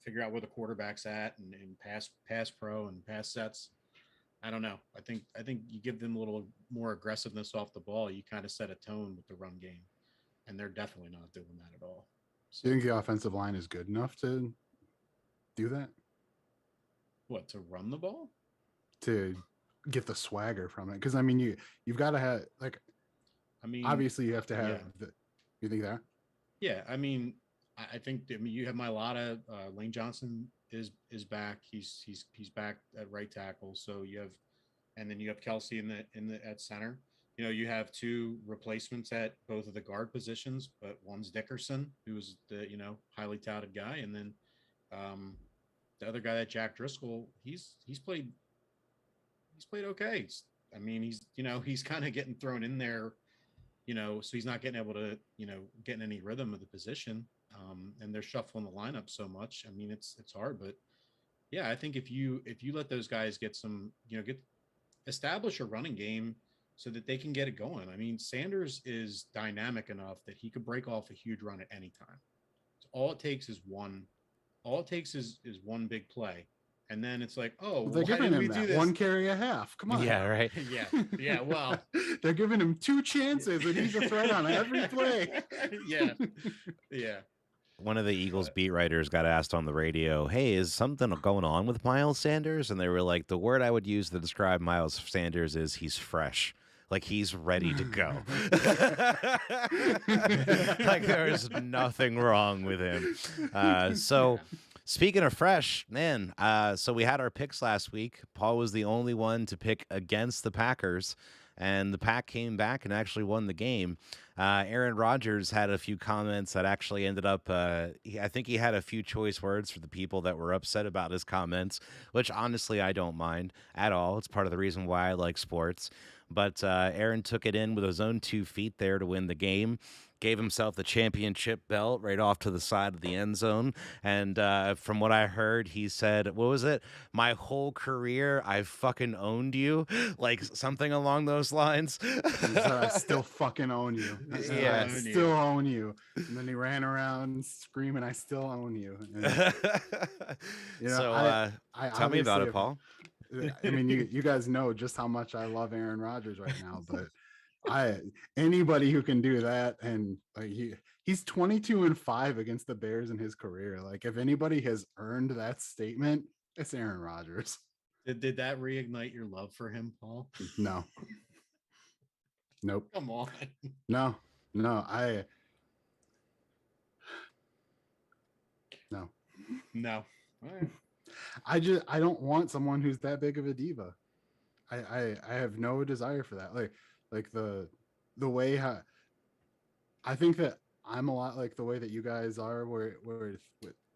figure out where the quarterback's at and pass pro and pass sets. I don't know. I think you give them a little more aggressiveness off the ball. You kind of set a tone with the run game, and they're definitely not doing that at all. Do So you think the offensive line is good enough to do that? what, to run the ball? To get the swagger from it? Because I mean, you've got to have like I mean, obviously you have to have yeah, the. You think that? yeah. I think you have Mailata. Lane Johnson is back. He's back at right tackle. So you have, and then you have Kelsey in the at center. You have two replacements at both of the guard positions, but one's Dickerson, who's the highly touted guy, and then um, the other guy, that Jack Driscoll, he's played okay. I mean, he's kind of getting thrown in there, so he's not getting able to, get in any rhythm of the position. And they're shuffling the lineup so much. I mean, it's hard, but yeah, I think if you let those guys get some, get establish a running game so that they can get it going. I mean, Sanders is dynamic enough that he could break off a huge run at any time. So all it takes is one big play, And then it's like, oh, Well, they're why giving did we him do that this? 1 carry a half. Come on. Yeah, right. Yeah. Well, they're giving him 2 chances, and he's a threat on every play. Yeah. One of the Eagles beat writers got asked on the radio, "Hey, is something going on with Miles Sanders?" And they were like, "The word I would use to describe Miles Sanders is he's fresh." Like he's ready to go. Like there's nothing wrong with him. So speaking of fresh, man, so we had our picks last week. Paul was the only one to pick against the Packers, and the Pack came back and actually won the game. Aaron Rodgers had a few comments that actually ended up, I think he had a few choice words for the people that were upset about his comments, which honestly I don't mind at all. It's part of the reason why I like sports. But Aaron took it in with his own 2 feet there to win the game. Gave himself the championship belt right off to the side of the end zone. And from what I heard, he said, what was it? My whole career, I've fucking owned you. Like something along those lines. He said, I still fucking own you. Yeah. I still own you. And then he ran around screaming, I still own you. And, So tell me about it, Paul. I mean, you guys know just how much I love Aaron Rodgers right now, but anybody who can do that, and like he's 22-5 against the Bears in his career. Like if anybody has earned that statement, it's Aaron Rodgers. Did that reignite your love for him, Paul? No. Nope. Come on. No. No. All right. I don't want someone who's that big of a diva. I have no desire for that. Like the way how I think that I'm a lot like the way that you guys are, where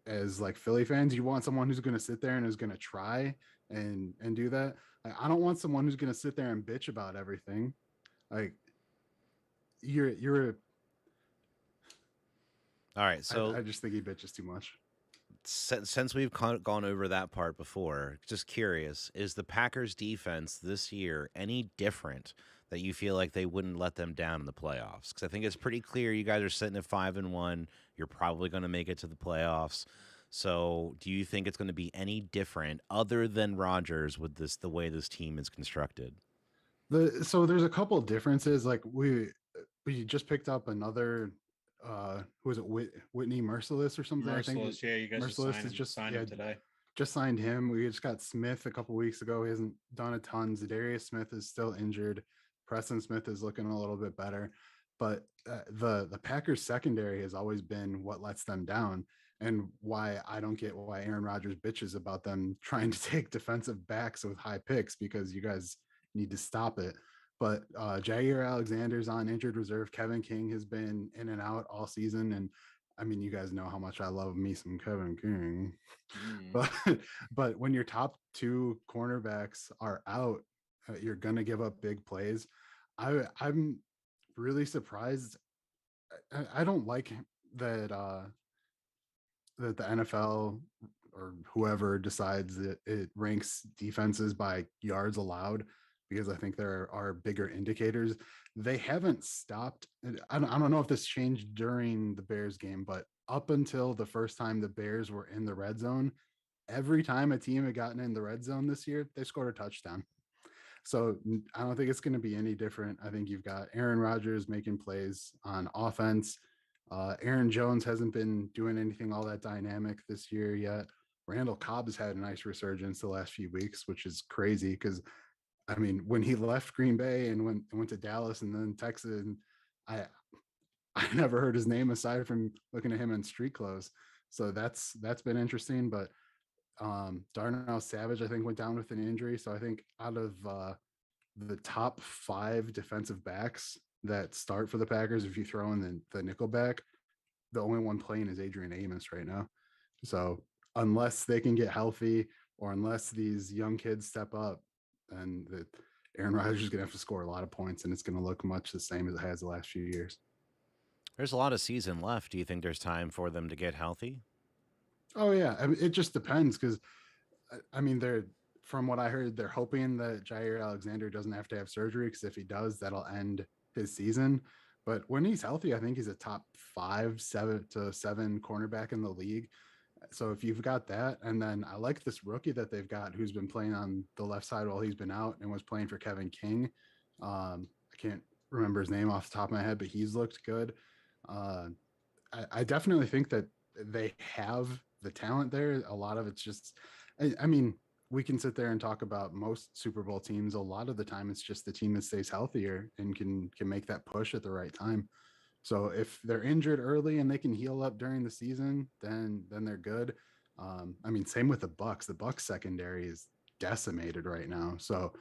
as like Philly fans, you want someone who's going to sit there and is going to try and do that. Like, I don't want someone who's going to sit there and bitch about everything. Like you're all right. So I just think he bitches too much. Since we've gone over that part before, just curious, is the Packers defense this year any different that you feel like they wouldn't let them down in the playoffs? Because I think it's pretty clear you guys are sitting at 5-1. You're probably going to make it to the playoffs. So do you think it's going to be any different other than Rodgers with the way this team is constructed? So there's a couple of differences. Like we just picked up another who was it, Whitney Merciless or something? Merciless, I think. Yeah, you guys Merciless just signed him today. Just signed him. We just got Smith a couple weeks ago. He hasn't done a ton. Zadarius Smith is still injured. Preston Smith is looking a little bit better, but the Packers secondary has always been what lets them down, and why I don't get why Aaron Rodgers bitches about them trying to take defensive backs with high picks, because you guys need to stop it. But Jair Alexander's on injured reserve. Kevin King has been in and out all season. And I mean, you guys know how much I love me some Kevin King. But when your top 2 cornerbacks are out, you're going to give up big plays. I'm really surprised. I don't like that that the NFL or whoever decides that it ranks defenses by yards allowed, because I think there are bigger indicators. They haven't stopped. I don't know if this changed during the Bears game, but up until the first time the Bears were in the red zone, every time a team had gotten in the red zone this year, they scored a touchdown. So I don't think it's going to be any different. I think you've got Aaron Rodgers making plays on offense. Aaron Jones hasn't been doing anything all that dynamic this year yet. Randall Cobb has had a nice resurgence the last few weeks, which is crazy because, I mean, when he left Green Bay and went to Dallas and then Texas, I never heard his name aside from looking at him in street clothes. So that's been interesting. But Darnell Savage, I think, went down with an injury. So I think out of the top 5 defensive backs that start for the Packers, if you throw in the nickel back, the only one playing is Adrian Amos right now. So unless they can get healthy, or unless these young kids step up, and that Aaron Rodgers is going to have to score a lot of points, and it's going to look much the same as it has the last few years. There's a lot of season left. Do you think there's time for them to get healthy? Oh yeah, I mean, it just depends, because I mean, from what I heard, they're hoping that Jair Alexander doesn't have to have surgery, because if he does, that'll end his season. But when he's healthy, I think he's a top 7 cornerback in the league. So if you've got that, and then I like this rookie that they've got who's been playing on the left side while he's been out and was playing for Kevin King. I can't remember his name off the top of my head, but he's looked good. Uh, I definitely think that they have the talent there. A lot of it's just, I mean, we can sit there and talk about most Super Bowl teams. A lot of the time, it's just the team that stays healthier and can make that push at the right time. So if they're injured early and they can heal up during the season, then they're good. I mean, same with the Bucks. The Bucks secondary is decimated right now. So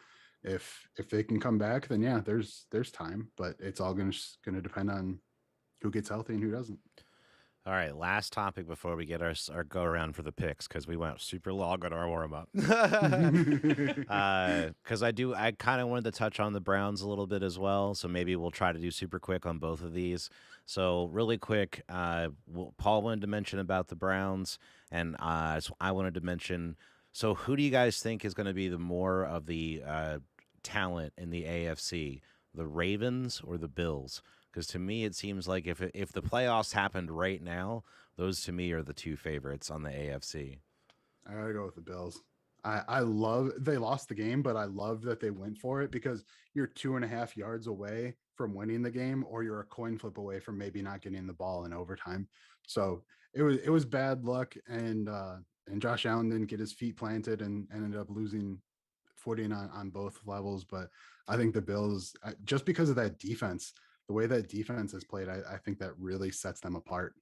if they can come back, then yeah, there's time. But it's all gonna depend on who gets healthy and who doesn't. All right, last topic before we get our go around for the picks because we went super long on our warm up. Because I kind of wanted to touch on the Browns a little bit as well, so maybe we'll try to do super quick on both of these. So really quick, Paul wanted to mention about the Browns, and so I wanted to mention. So who do you guys think is going to be the more of the talent in the AFC, the Ravens or the Bills? Because to me, it seems like if the playoffs happened right now, those to me are the two favorites on the AFC. I gotta go with the Bills. I love they lost the game, but I love that they went for it because you're 2.5 yards away from winning the game, or you're a coin flip away from maybe not getting the ball in overtime. So it was bad luck, and Josh Allen didn't get his feet planted and ended up losing footing on both levels. But I think the Bills, just because of that defense, the way that defense is played, I think that really sets them apart.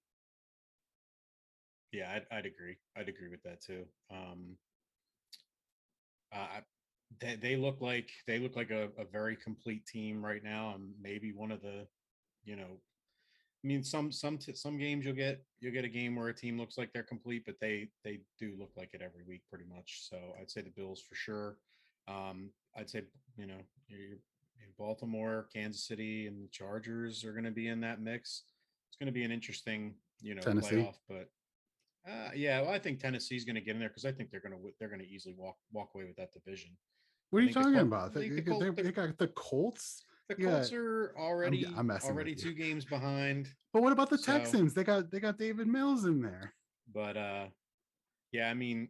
Yeah, I'd agree. I'd agree with that too. Uh, they look like a very complete team right now, and maybe one of the, you know, I mean, some games you'll get a game where a team looks like they're complete, but they do look like it every week pretty much. So I'd say the Bills for sure. I'd say in Baltimore, Kansas City, and the Chargers are going to be in that mix. It's going to be an interesting Tennessee. playoff, but yeah, well, I think Tennessee's going to get in there because I think they're going to easily walk away with that division. What I are you think the talking Colt, about? I think the Colt, They got the Colts. the Yeah, Colts are I'm already messing with already you. 2 games behind. But what about the So, Texans? They got David Mills in there. but yeah, I mean,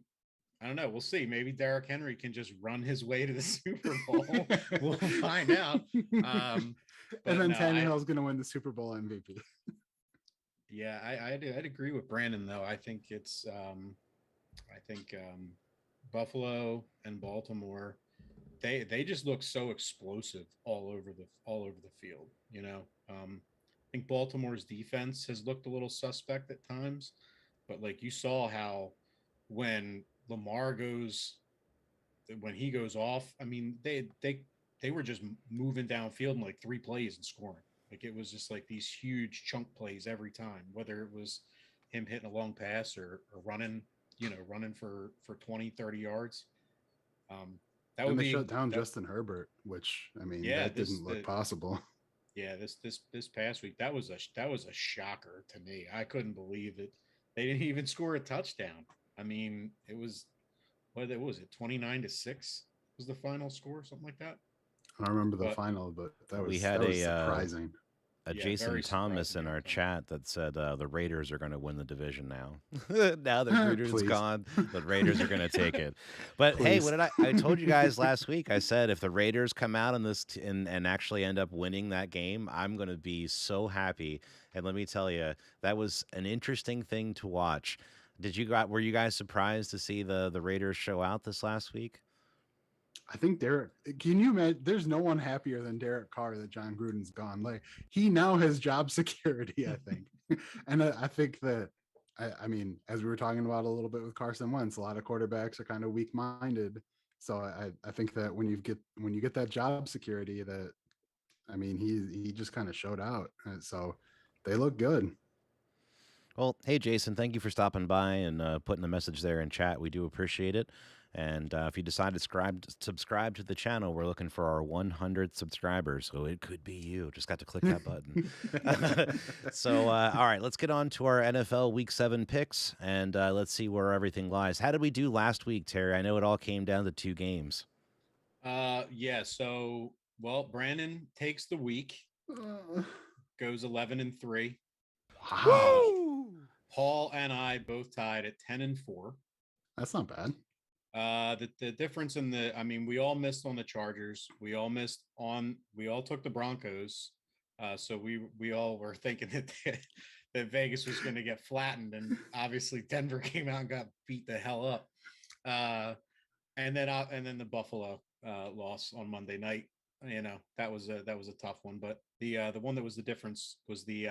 I don't know. We'll see. Maybe Derrick Henry can just run his way to the Super Bowl. We'll find out. And But then no, Tannehill's going to win the Super Bowl MVP. yeah, I'd agree with Brandon though. I think Buffalo and Baltimore, they just look so explosive all over the field. I think Baltimore's defense has looked a little suspect at times, but like you saw how when Lamar goes when he goes off, I mean they were just moving downfield in like 3 plays and scoring. Like it was just like these huge chunk plays every time, whether it was him hitting a long pass or running, running for 20, 30 yards. Um, that And would they shut be down that. Justin Herbert, which, I mean, Yeah, that didn't look possible. this past week that was a shocker to me. I couldn't believe it. They didn't even score a touchdown. I mean, it was what was it 29-6 was the final score, something like that. I don't remember the But final, but that We was had that was surprising. a yeah, Jason very Thomas surprising in our outcome. chat that said the Raiders are going to win the division now. Now that Gruden's Please. gone, the Raiders are going to take it. But hey, what Please. did I told you guys last week? I said if the Raiders come out in this and actually end up winning that game, I'm going to be so happy. And let me tell you, that was an interesting thing to watch. Were you guys surprised to see the Raiders show out this last week? I think Derek, can you imagine? There's no one happier than Derek Carr that John Gruden's gone. Like, he now has job security, I think. And I think that, I mean, as we were talking about a little bit with Carson Wentz, a lot of quarterbacks are kind of weak minded. So I think that when you get that job security, that, I mean, he just kind of showed out. So they look good. Well, hey, Jason, thank you for stopping by and putting the message there in chat. We do appreciate it. And if you decide to subscribe to the channel, we're looking for our 100th subscribers. So it could be you. Just got to click that button. So, all right, let's get on to our NFL Week 7 picks, and let's see where everything lies. How did we do last week, Terry? I know it all came down to 2 games. Yeah. So, well, Brandon takes the week, goes 11-3. Wow. Uh, Woo! Paul and I both tied at 10-4. That's not bad. The difference in I mean, we all missed on the Chargers. We all took the Broncos. So we all were thinking that Vegas was going to get flattened, and obviously Denver came out and got beat the hell up. And then the Buffalo loss on Monday night. You know, that was a tough one. But the one that was the difference was the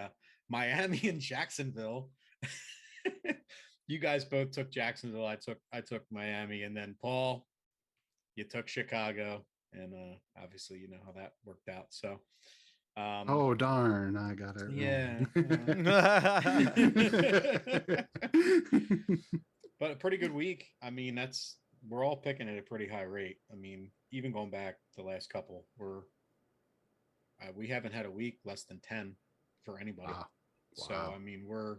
Miami and Jacksonville. You guys both took Jacksonville. I took Miami, and then Paul, you took Chicago, and obviously you know how that worked out. So, oh darn, I got it. Yeah. But a pretty good week. I mean, we're all picking at a pretty high rate. I mean, even going back the last couple, we haven't had a week less than 10 for anybody. Wow. So I mean, we're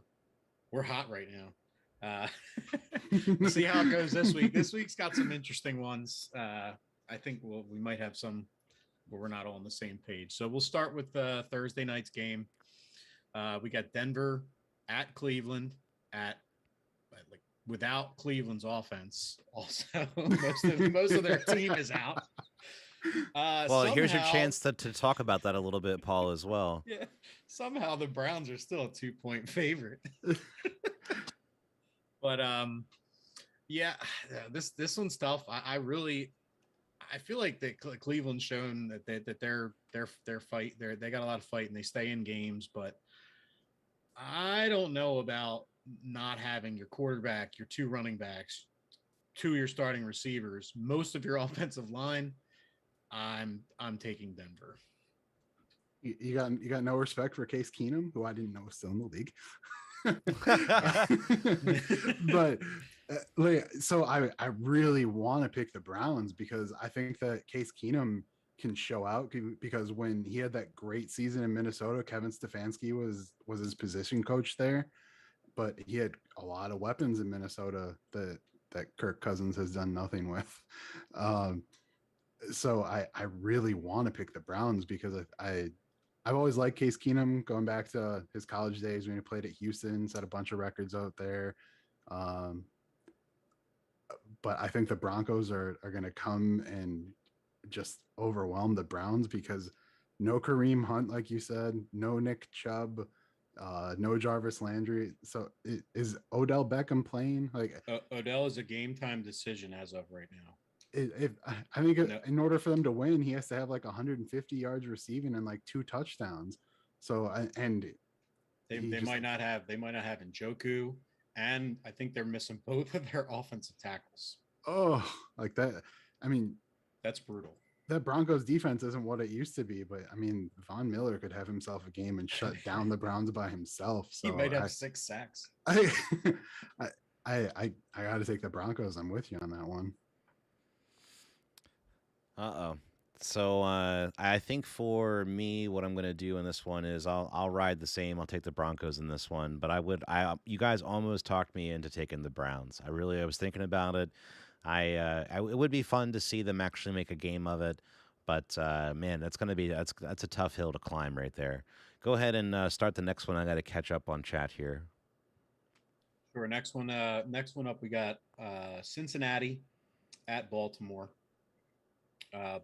hot right now. We'll see how it goes this week. This week's got some interesting ones. I think we might have some where we're not all on the same page. So we'll start with Thursday night's game. We got Denver at Cleveland without Cleveland's offense. Also, most of their team is out. Well, here's your chance to talk about that a little bit, Paul, as well. Yeah, somehow the Browns are still a 2-point favorite. But yeah, this one's tough. I feel like that Cleveland's shown that they're fight. They got a lot of fight and they stay in games, but I don't know about not having your quarterback, your two running backs, two of your starting receivers, most of your offensive line. I'm taking Denver. You got no respect for Case Keenum, who I didn't know was still in the league. But so I really want to pick the Browns because I think that Case Keenum can show out, because when he had that great season in Minnesota, Kevin Stefanski was his position coach there, but he had a lot of weapons in Minnesota that Kirk Cousins has done nothing with. So I really want to pick the Browns because I've always liked Case Keenum, going back to his college days when he played at Houston, set a bunch of records out there. But I think the Broncos are going to come and just overwhelm the Browns because no Kareem Hunt, like you said, no Nick Chubb, no Jarvis Landry. So is Odell Beckham playing? Like Odell is a game time decision as of right now. I think in order for them to win, he has to have like 150 yards receiving and like 2 touchdowns. So they might not have Njoku, and I think they're missing both of their offensive tackles. Oh, like that. I mean, that's brutal. That Broncos defense isn't what it used to be, but I mean, Von Miller could have himself a game and shut down the Browns by himself. So he might have 6 sacks. I got to take the Broncos. I'm with you on that one. So I think for me, what I'm going to do in this one is I'll ride the same. I'll take the Broncos in this one, but you guys almost talked me into taking the Browns. I was thinking about it. It would be fun to see them actually make a game of it, but man, that's a tough hill to climb right there. Go ahead and start the next one. I got to catch up on chat here. Sure. Next one up, we got Cincinnati at Baltimore.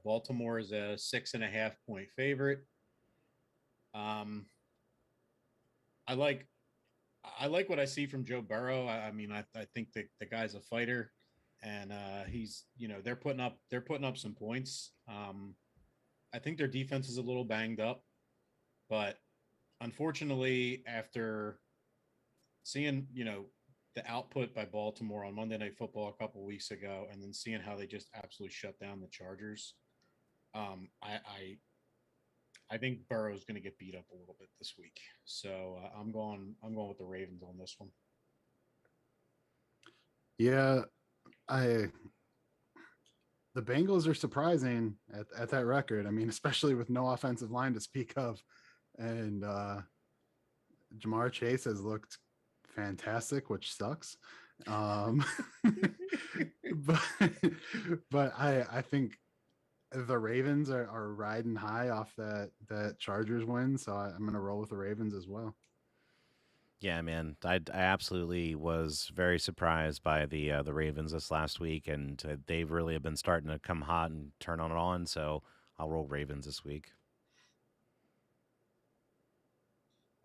Baltimore is a 6.5 point favorite. I like what I see from Joe Burrow. I mean, I think the guy's a fighter, and he's, they're putting up some points. I think their defense is a little banged up, but unfortunately, after seeing, the output by Baltimore on Monday Night Football a couple of weeks ago, and then seeing how they just absolutely shut down the Chargers, I think Burrow's going to get beat up a little bit this week. So I'm going with the Ravens on this one. Yeah, the Bengals are surprising at that record. I mean, especially with no offensive line to speak of, and Jamar Chase has looked fantastic, which sucks. But I think the Ravens are riding high off that Chargers win, so I'm going to roll with the Ravens as well. Yeah, man. I absolutely was very surprised by the Ravens this last week, and they've really have been starting to come hot and turn on it on. So I'll roll Ravens this week.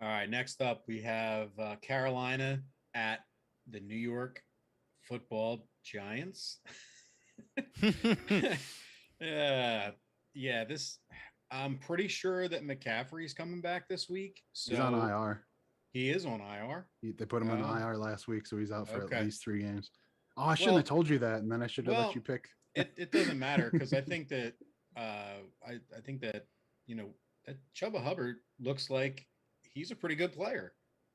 All right, next up we have Carolina at the New York Football Giants. Yeah, yeah. This I'm pretty sure that McCaffrey's coming back this week, He's on so IR. he is on IR. They put him on Oh, IR last week, so he's out for at okay. least 3 games. Oh, I shouldn't have Well, told you that, and then I should have let you well, pick. it doesn't matter because I think that I think that you know that Chuba Hubbard looks like he's a pretty good player.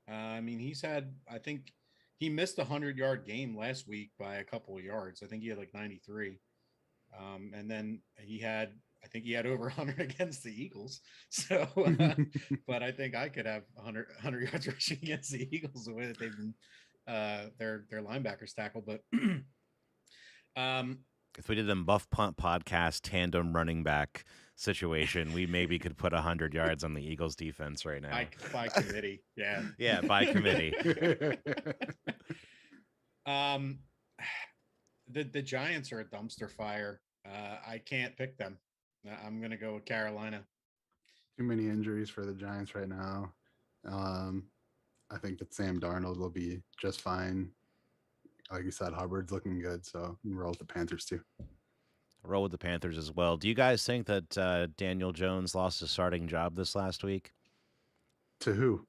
I mean, he's had I think he missed a 100-yard game last week by a couple of yards. I think he had like 93. And then I think he had over 100 against the Eagles. So, but I think I could have 100 yards rushing against the Eagles the way that they've been their linebackers tackle. But um, If we did a Buff Punt podcast tandem running back situation, we maybe could put 100 yards on the Eagles defense right now. by committee, yeah, Yeah, by committee. um, the Giants are a dumpster fire. I can't pick them. I'm gonna go with Carolina. Too many injuries for the Giants right now. I think that Sam Darnold will be just fine. Like you said, Hubbard's looking good, so roll with the Panthers too. Roll with the Panthers as well. Do you guys think that Daniel Jones lost his starting job this last week? To who?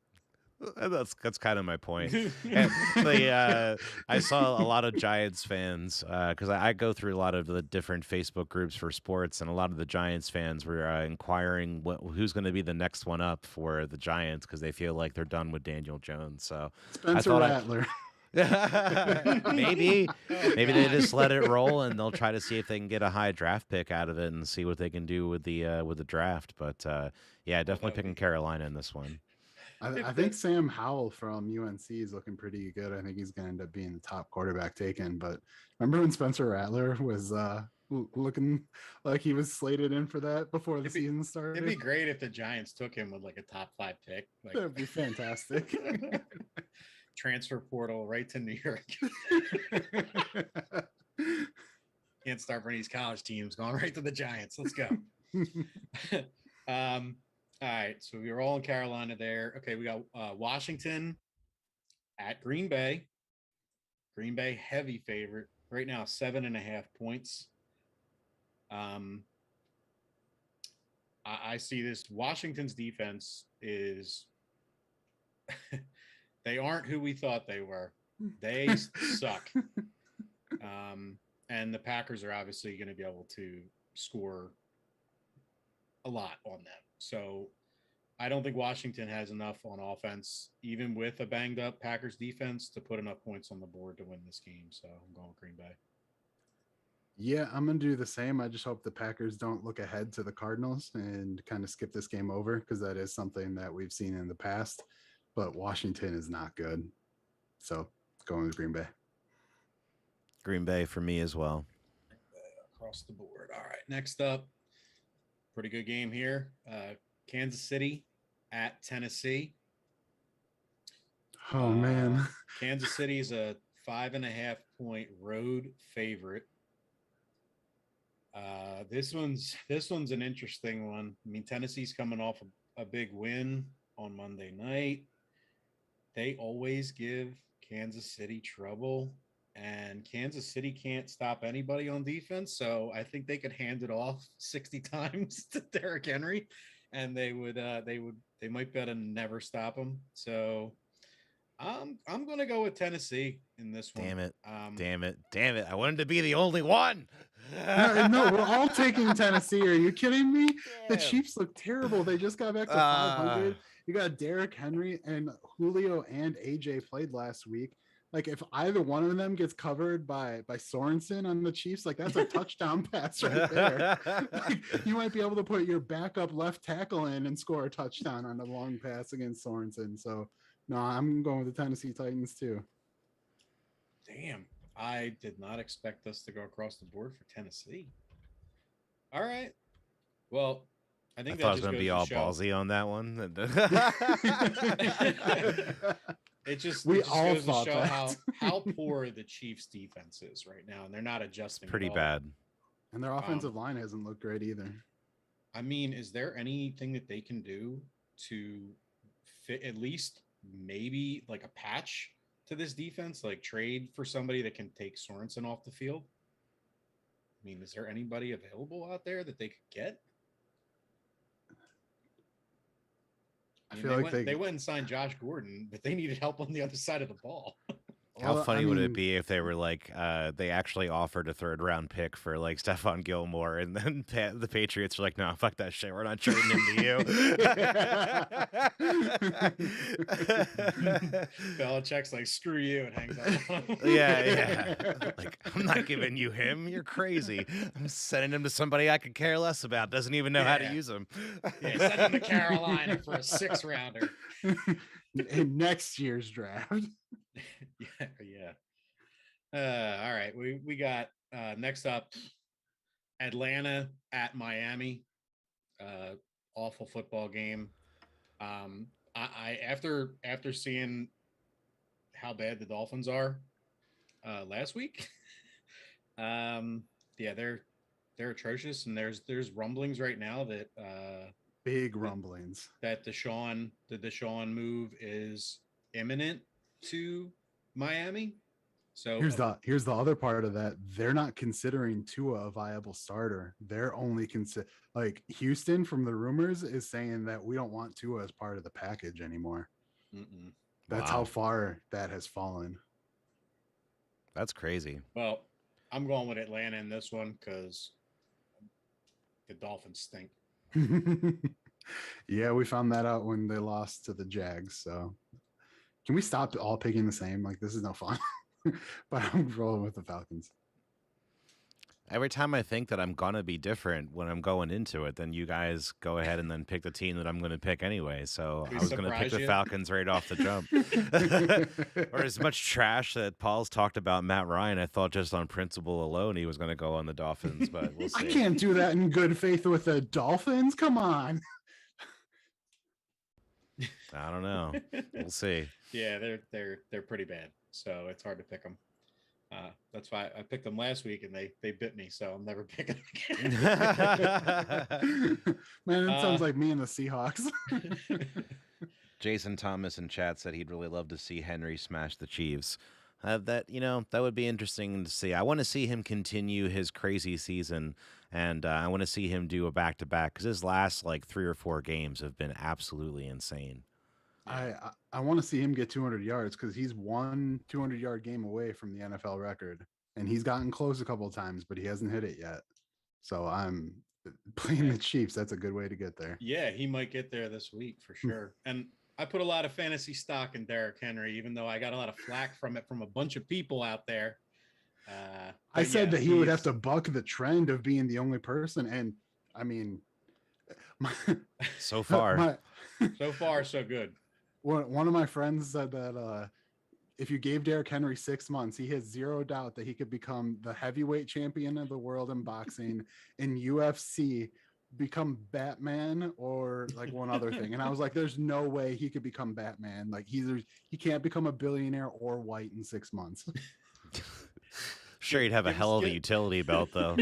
That's kind of my point. I saw a lot of Giants fans because I go through a lot of the different Facebook groups for sports, and a lot of the Giants fans were inquiring who's going to be the next one up for the Giants because they feel like they're done with Daniel Jones. So Spencer Rattler. maybe they just let it roll and they'll try to see if they can get a high draft pick out of it and see what they can do with the draft. But yeah, definitely picking Carolina in this one. I think Sam Howell from UNC is looking pretty good. I think he's going to end up being the top quarterback taken. But remember when Spencer Rattler was looking like he was slated in for that before the season started? It'd be great if the Giants took him with like a top 5 pick. Like, that'd be fantastic. Transfer portal right to New York. Can't start for any of these college teams. Going right to the Giants. Let's go. All right, so we were all in Carolina there. Okay, we got Washington at Green Bay. Green Bay heavy favorite right now, 7.5 points. I see this. Washington's defense is they aren't who we thought they were. They suck. And the Packers are obviously going to be able to score a lot on them. So I don't think Washington has enough on offense, even with a banged up Packers defense, to put enough points on the board to win this game. So I'm going with Green Bay. Yeah, I'm going to do the same. I just hope the Packers don't look ahead to the Cardinals and kind of skip this game over because that is something that we've seen in the past. But Washington is not good. So going with Green Bay. Green Bay for me as well. Across the board. All right, next up, pretty good game here. Kansas City at Tennessee. Oh man. Kansas City is a 5.5 point road favorite. This one's an interesting one. I mean, Tennessee's coming off a big win on Monday night. They always give Kansas City trouble, and Kansas City can't stop anybody on defense. So I think they could hand it off 60 times to Derrick Henry, and they might better never stop him. So I'm going to go with Tennessee in this one. Damn it. I wanted to be the only one. No, we're all taking Tennessee. Are you kidding me? Damn. The Chiefs look terrible. They just got back to 500. You got Derrick Henry and Julio and AJ played last week. Like if either one of them gets covered by Sorensen on the Chiefs, like that's a touchdown pass right there. Like, you might be able to put your backup left tackle in and score a touchdown on a long pass against Sorensen. So no, I'm going with the Tennessee Titans too. Damn. I did not expect us to go across the board for Tennessee. All right. Well, I I think thought I that was just going to goes be to all show. ballsy on that one. It just We it just all goes to thought show that. how poor the Chiefs defense is right now, and they're not It's adjusting at pretty all. bad. And their offensive line hasn't looked great either. I mean, is there anything that they can do to fit at least maybe like a patch to this defense, like trade for somebody that can take Sorensen off the field? I mean, is there anybody available out there that they could get? I mean, feel like they went and signed Josh Gordon, but they needed help on the other side of the ball. How Well, funny I would it mean, be if they were like, they actually offered a 3rd-round pick for like Stephon Gilmore, and then the Patriots are like, no, fuck that shit, we're not trading him to you. Belichick's like, screw you, and hangs up. Yeah. Like, I'm not giving you him. You're crazy. I'm sending him to somebody I could care less about. Doesn't even know how to Yeah. use him. Yeah, send him to Carolina for a 6th-rounder. in next year's draft. Yeah. All right. We got next up Atlanta at Miami. Awful football game. I after seeing how bad the Dolphins are last week. Yeah, they're atrocious, and there's rumblings right now that Big rumblings that the Deshaun move is imminent to Miami. So here's the other part of that. They're not considering Tua a viable starter. They're only like Houston, from the rumors, is saying that we don't want Tua as part of the package anymore. That's how far that has fallen. That's crazy. Well, I'm going with Atlanta in this one because the Dolphins stink. Yeah, we found that out when they lost to the Jags. So can we stop all picking the same? Like, this is no fun. But I'm rolling with the Falcons. Every time I think that I'm gonna be different when I'm going into it, then you guys go ahead and then pick the team that I'm gonna pick anyway. So I was gonna pick the Falcons right off the jump. Or as much trash that Paul's talked about Matt Ryan, I thought just on principle alone he was gonna go on the Dolphins, but we'll see. I can't do that in good faith with the Dolphins. Come on. I don't know. We'll see. Yeah, they're pretty bad, so it's hard to pick them. That's why I picked them last week, and they bit me, so I'm never picking them again. Man, it sounds like me and the Seahawks. Jason Thomas in chat said he'd really love to see Henry smash the Chiefs. That would be interesting to see. I want to see him continue his crazy season, and I want to see him do a back-to-back because his last like 3 or 4 games have been absolutely insane. I want to see him get 200 yards because he's one 200-yard game away from the NFL record, and he's gotten close a couple of times, but he hasn't hit it yet. So I'm playing the Chiefs. That's a good way to get there. Yeah, he might get there this week for sure. And I put a lot of fantasy stock in Derrick Henry, even though I got a lot of flack from a bunch of people out there. I said that he would have to buck the trend of being the only person, and I mean, so far, so good. One of my friends said that if you gave Derrick Henry 6 months, he has zero doubt that he could become the heavyweight champion of the world in boxing, in UFC, become Batman, or like one other thing. And I was like, there's no way he could become Batman. Like he can't become a billionaire or white in 6 months. Sure, he'd have a hell of a utility belt though.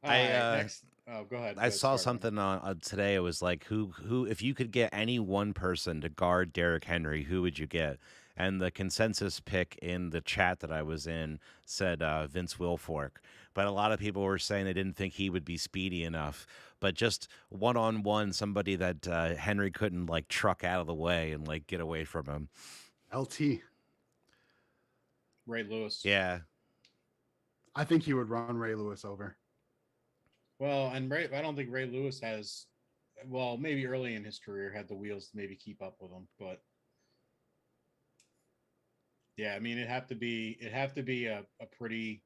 Next. Oh, go ahead. I saw something on today. It was like, who, if you could get any one person to guard Derrick Henry, who would you get? And the consensus pick in the chat that I was in said Vince Wilfork. But a lot of people were saying they didn't think he would be speedy enough. But just one-on-one, somebody that Henry couldn't like truck out of the way and like get away from him. LT. Ray Lewis. Yeah. I think he would run Ray Lewis over. Well, and I don't think Ray Lewis has, well, maybe early in his career had the wheels to maybe keep up with him, but yeah, I mean, it'd have to be a pretty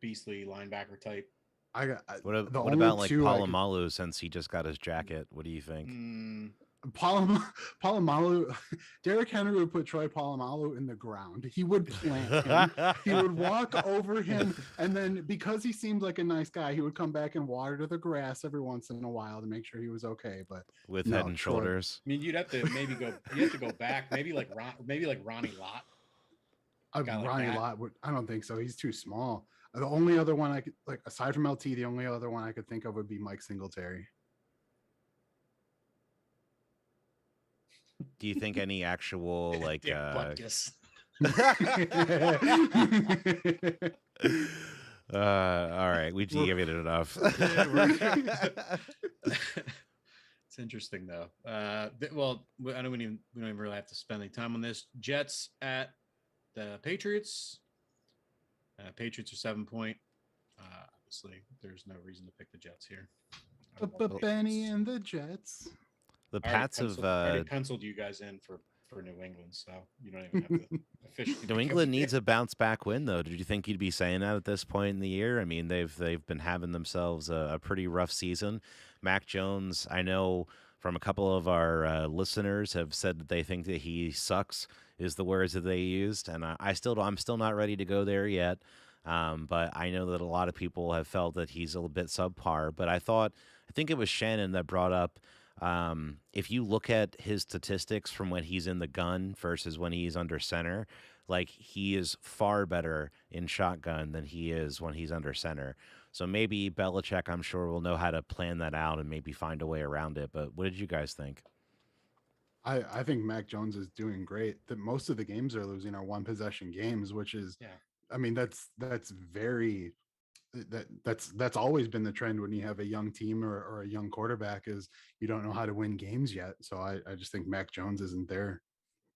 beastly linebacker type. What about like Palomalu, since he just got his jacket? What do you think? Palomalu, Derrick Henry would put Troy Polamalu in the ground. He would plant him. He would walk over him, and then because he seemed like a nice guy, he would come back and water the grass every once in a while to make sure he was okay. But with Head no, and Troy. Shoulders. I mean, you'd have to maybe go. You have to go back, maybe like Ronnie Lott. Ronnie Lott would. I don't think so. He's too small. The only other one I could like, aside from LT, the only other one I could think of would be Mike Singletary. Do you think any actual like Butkus. All right, we give it enough. It's interesting though. Well, I know we don't even really have to spend any time on this. Jets at the Patriots. Patriots are 7-point. Obviously, there's no reason to pick the Jets here. But Benny and the Jets. The Pats have already penciled you guys in for New England, so you don't even have to officially. New England needs a bounce back win, though. Did you think you'd be saying that at this point in the year? I mean, they've been having themselves a pretty rough season. Mac Jones, I know from a couple of our listeners have said that they think that he sucks, is the words that they used, and I'm still not ready to go there yet. But I know that a lot of people have felt that he's a little bit subpar. But I think it was Shannon that brought up. If you look at his statistics from when he's in the gun versus when he's under center, like he is far better in shotgun than he is when he's under center. So maybe Belichick, I'm sure, will know how to plan that out and maybe find a way around it. But what did you guys think? I think Mac Jones is doing great. That most of the games they're losing are one possession games, which is, I mean, that's very that's always been the trend when you have a young team or a young quarterback is you don't know how to win games yet. So I just think Mac Jones isn't there,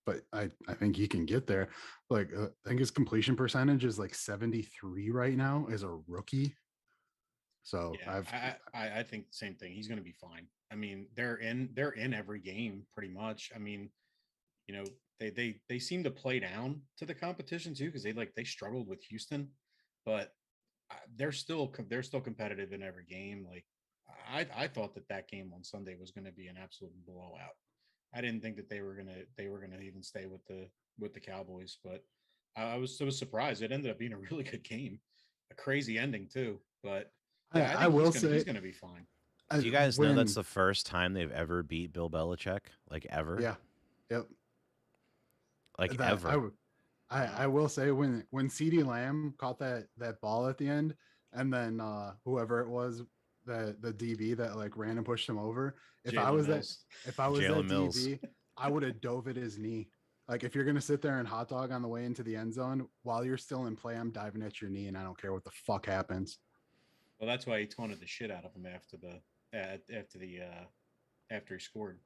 but I think he can get there. Like I think his completion percentage is like 73 right now as a rookie. So yeah, I think the same thing. He's going to be fine. I mean, they're in every game pretty much. I mean, you know, they seem to play down to the competition too because they struggled with Houston, but they're still competitive in every game. Like I thought that game on Sunday was going to be an absolute blowout. I didn't think that they were gonna even stay with the Cowboys, but I was surprised. It ended up being a really good game, a crazy ending too. But yeah, I will say he's gonna be fine. Do you guys know that's the first time they've ever beat Bill Belichick? Like ever? Yeah. Yep. Like ever. I will say when CeeDee Lamb caught that ball at the end, and then whoever it was, the DB that like ran and pushed him over. If I was that DB, I would have dove at his knee. Like if you're gonna sit there and hot dog on the way into the end zone while you're still in play, I'm diving at your knee, and I don't care what the fuck happens. Well, that's why he taunted the shit out of him after he scored.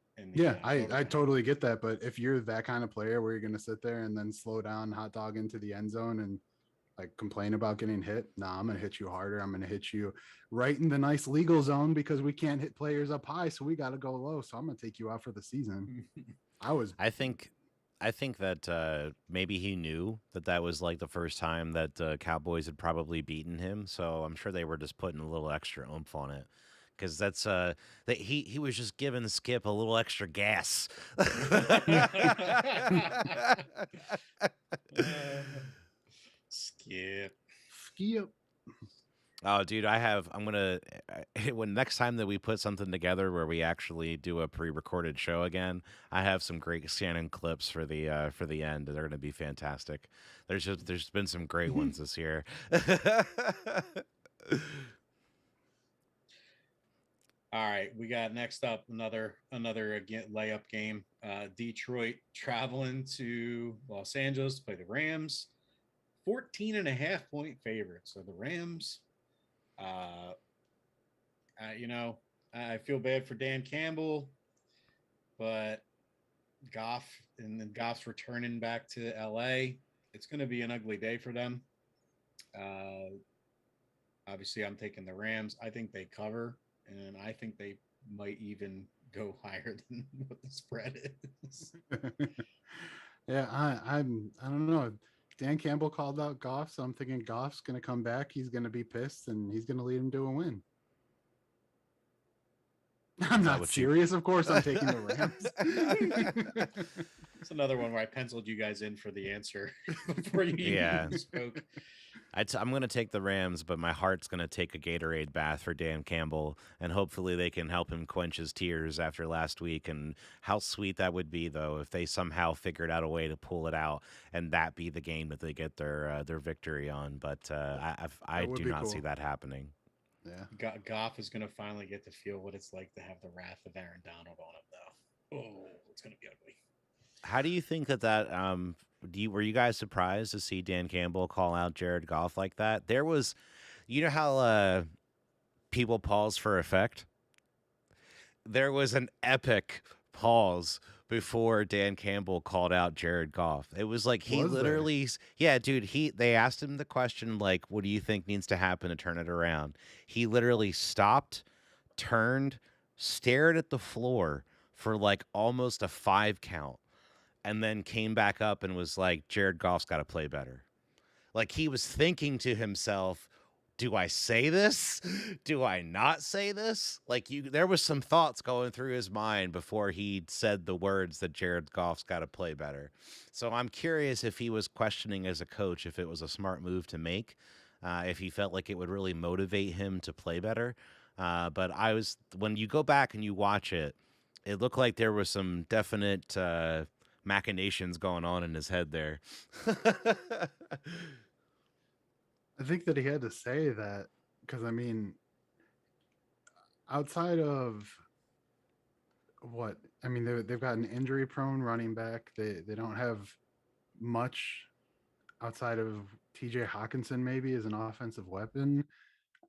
I totally get that, but if you're that kind of player where you're going to sit there and then slow down, hot dog into the end zone and like complain about getting hit, I'm going to hit you harder. I'm going to hit you right in the nice legal zone because we can't hit players up high, so we got to go low. So I'm going to take you out for the season. I think that maybe he knew that was like the first time that Cowboys had probably beaten him, so I'm sure they were just putting a little extra oomph on it. Because that's that he was just giving Skip a little extra gas. Skip. Oh, dude, when next time that we put something together where we actually do a pre-recorded show again, I have some great Shannon clips for the end. They're gonna be fantastic. There's been some great ones this year. All right, we got next up another again layup game. Detroit traveling to Los Angeles to play the Rams. 14.5-point favorites. So the Rams, I feel bad for Dan Campbell, but Goff's returning back to LA. It's going to be an ugly day for them. Obviously, I'm taking the Rams. I think they cover. And I think they might even go higher than what the spread is. Yeah, I don't know. Dan Campbell called out Goff, so I'm thinking Goff's going to come back. He's going to be pissed, and he's going to lead him to a win. I'm not serious. Of course, I'm taking the Rams. It's another one where I penciled you guys in for the answer before you even spoke. I'm going to take the Rams, but my heart's going to take a Gatorade bath for Dan Campbell, and hopefully they can help him quench his tears after last week. And how sweet that would be, though, if they somehow figured out a way to pull it out and that be the game that they get their victory on. But I do not see that happening. Yeah, Goff is going to finally get to feel what it's like to have the wrath of Aaron Donald on him, though. Oh, it's going to be ugly. How do you think that were you guys surprised to see Dan Campbell call out Jared Goff like that? There was, you know how people pause for effect? There was an epic pause before Dan Campbell called out Jared Goff. It was like he literally, yeah, dude, they asked him the question, like, what do you think needs to happen to turn it around? He literally stopped, turned, stared at the floor for like almost a 5 count, and then came back up and was like, Jared Goff's got to play better. Like, he was thinking to himself, do I say this? Do I not say this? Like, there was some thoughts going through his mind before he said the words that Jared Goff's got to play better. So I'm curious if he was questioning as a coach if it was a smart move to make, if he felt like it would really motivate him to play better. But when you go back and you watch it, it looked like there was some definite machinations going on in his head there. I think that he had to say that because, I mean, outside of what, I mean, they've got an injury-prone running back. They don't have much outside of TJ Hawkinson maybe as an offensive weapon.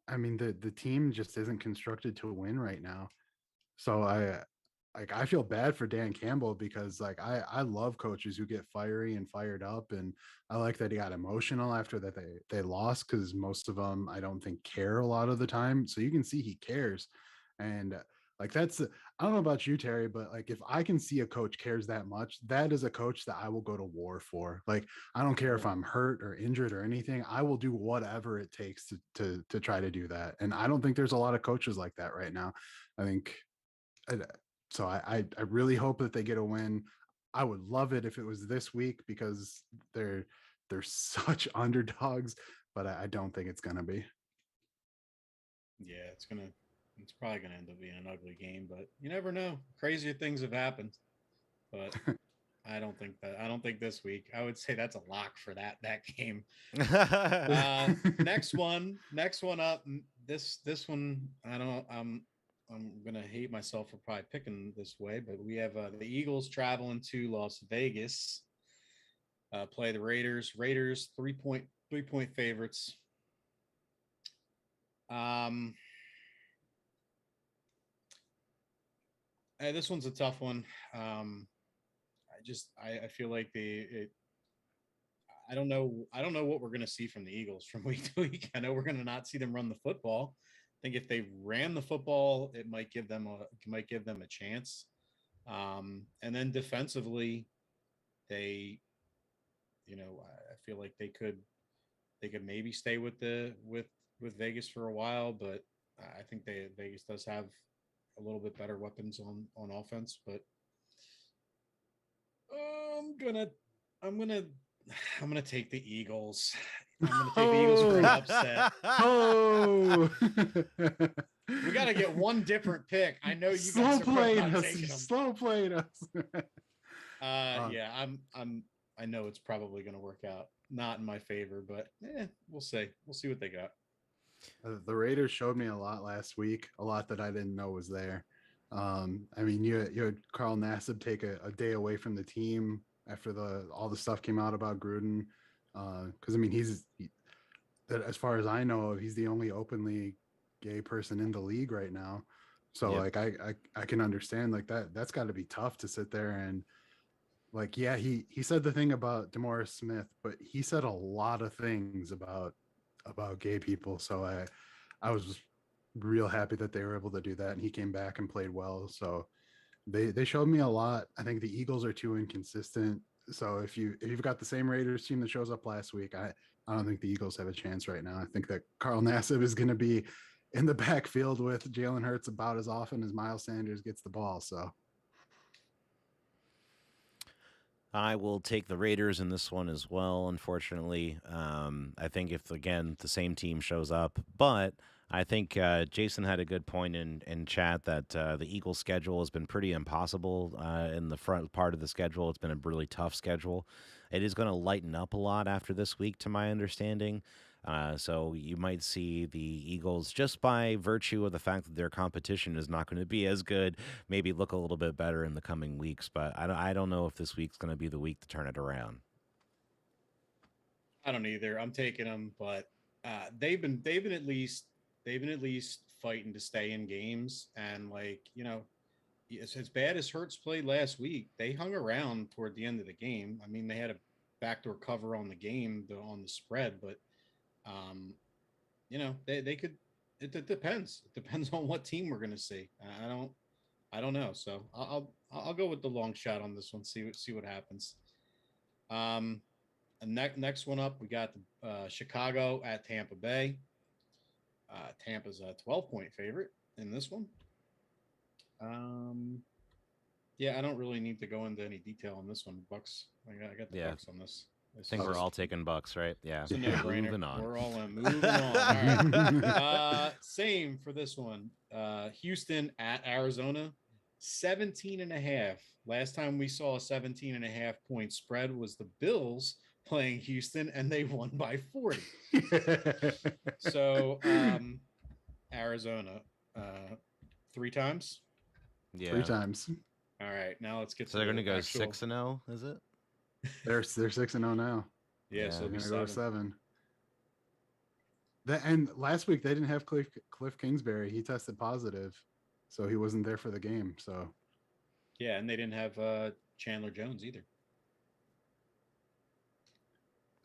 I mean, the team just isn't constructed to win right now. So I feel bad for Dan Campbell because like I love coaches who get fiery and fired up, and I like that he got emotional after that they lost, because most of them I don't think care a lot of the time. So you can see he cares, and like that's I don't know about you, Terry, but like if I can see a coach cares that much, that is a coach that I will go to war for. Like I don't care if I'm hurt or injured or anything, I will do whatever it takes to try to do that. And I don't think there's a lot of coaches like that right now. I think. So I really hope that they get a win. I would love it if it was this week because they're such underdogs, but I don't think it's gonna be. Yeah, it's probably gonna end up being an ugly game, but you never know. Crazier things have happened, but I don't think this week. I would say that's a lock for that game. Next one up. This one I don't. I'm gonna hate myself for probably picking this way, but we have the Eagles traveling to Las Vegas, play the Raiders. Raiders 3-point favorites. This one's a tough one. I feel like I don't know what we're gonna see from the Eagles from week to week. I know we're gonna not see them run the football. I think if they ran the football, it might give them a chance. And then defensively, I feel like they could maybe stay with Vegas for a while, but I think Vegas does have a little bit better weapons on offense. But I'm gonna take the Eagles. I'm going to take the Eagles for an upset. Oh, we got to get one different pick. I know you slow guys are playing not us. taking them. Slow playing us. Yeah, I know it's probably going to work out. Not in my favor, but we'll see. We'll see what they got. The Raiders showed me a lot last week. A lot that I didn't know was there. I mean, you had Carl Nassib take a day away from the team after all the stuff came out about Gruden. Because I mean, as far as I know, he's the only openly gay person in the league right now. So like, I can understand like that's got to be tough to sit there and like, yeah, he said the thing about DeMaurice Smith, but he said a lot of things about gay people. So I was real happy that they were able to do that, and he came back and played well. So they showed me a lot. I think the Eagles are too inconsistent. So if you've got the same Raiders team that shows up last week, I don't think the Eagles have a chance right now. I think that Carl Nassib is going to be in the backfield with Jalen Hurts about as often as Miles Sanders gets the ball. So I will take the Raiders in this one as well, unfortunately. I think if, again, the same team shows up, but I think Jason had a good point in chat that the Eagles' schedule has been pretty impossible in the front part of the schedule. It's been a really tough schedule. It is going to lighten up a lot after this week, to my understanding. So you might see the Eagles, just by virtue of the fact that their competition is not going to be as good, maybe look a little bit better in the coming weeks. But I don't know if this week's going to be the week to turn it around. I don't either. I'm taking them, but they've been at least fighting to stay in games, and as bad as Hurts played last week, they hung around toward the end of the game. I mean, they had a backdoor cover on the game on the spread, but they could. It depends. It depends on what team we're going to see. I don't know. So I'll go with the long shot on this one. See what happens. Next one up, we got Chicago at Tampa Bay. Tampa's a 12-point favorite in this one. Yeah, I don't really need to go into any detail on this one. Bucks. I got the Bucks on this. I think we're all taking Bucks, right? Yeah. It's a no-brainer. Moving on. We're all in. Moving on. All right. Same for this one. Houston at Arizona, 17.5. Last time we saw a 17.5 point spread was the Bills playing Houston, and they won by 40. So Arizona, 3 times. Yeah, 3 times. All right, now let's get. So they're going to go 6-0, is it? They're 6-0 now. Yeah, so they're going to go 7. And last week they didn't have Cliff Kingsbury. He tested positive, so he wasn't there for the game. So yeah, and they didn't have Chandler Jones either.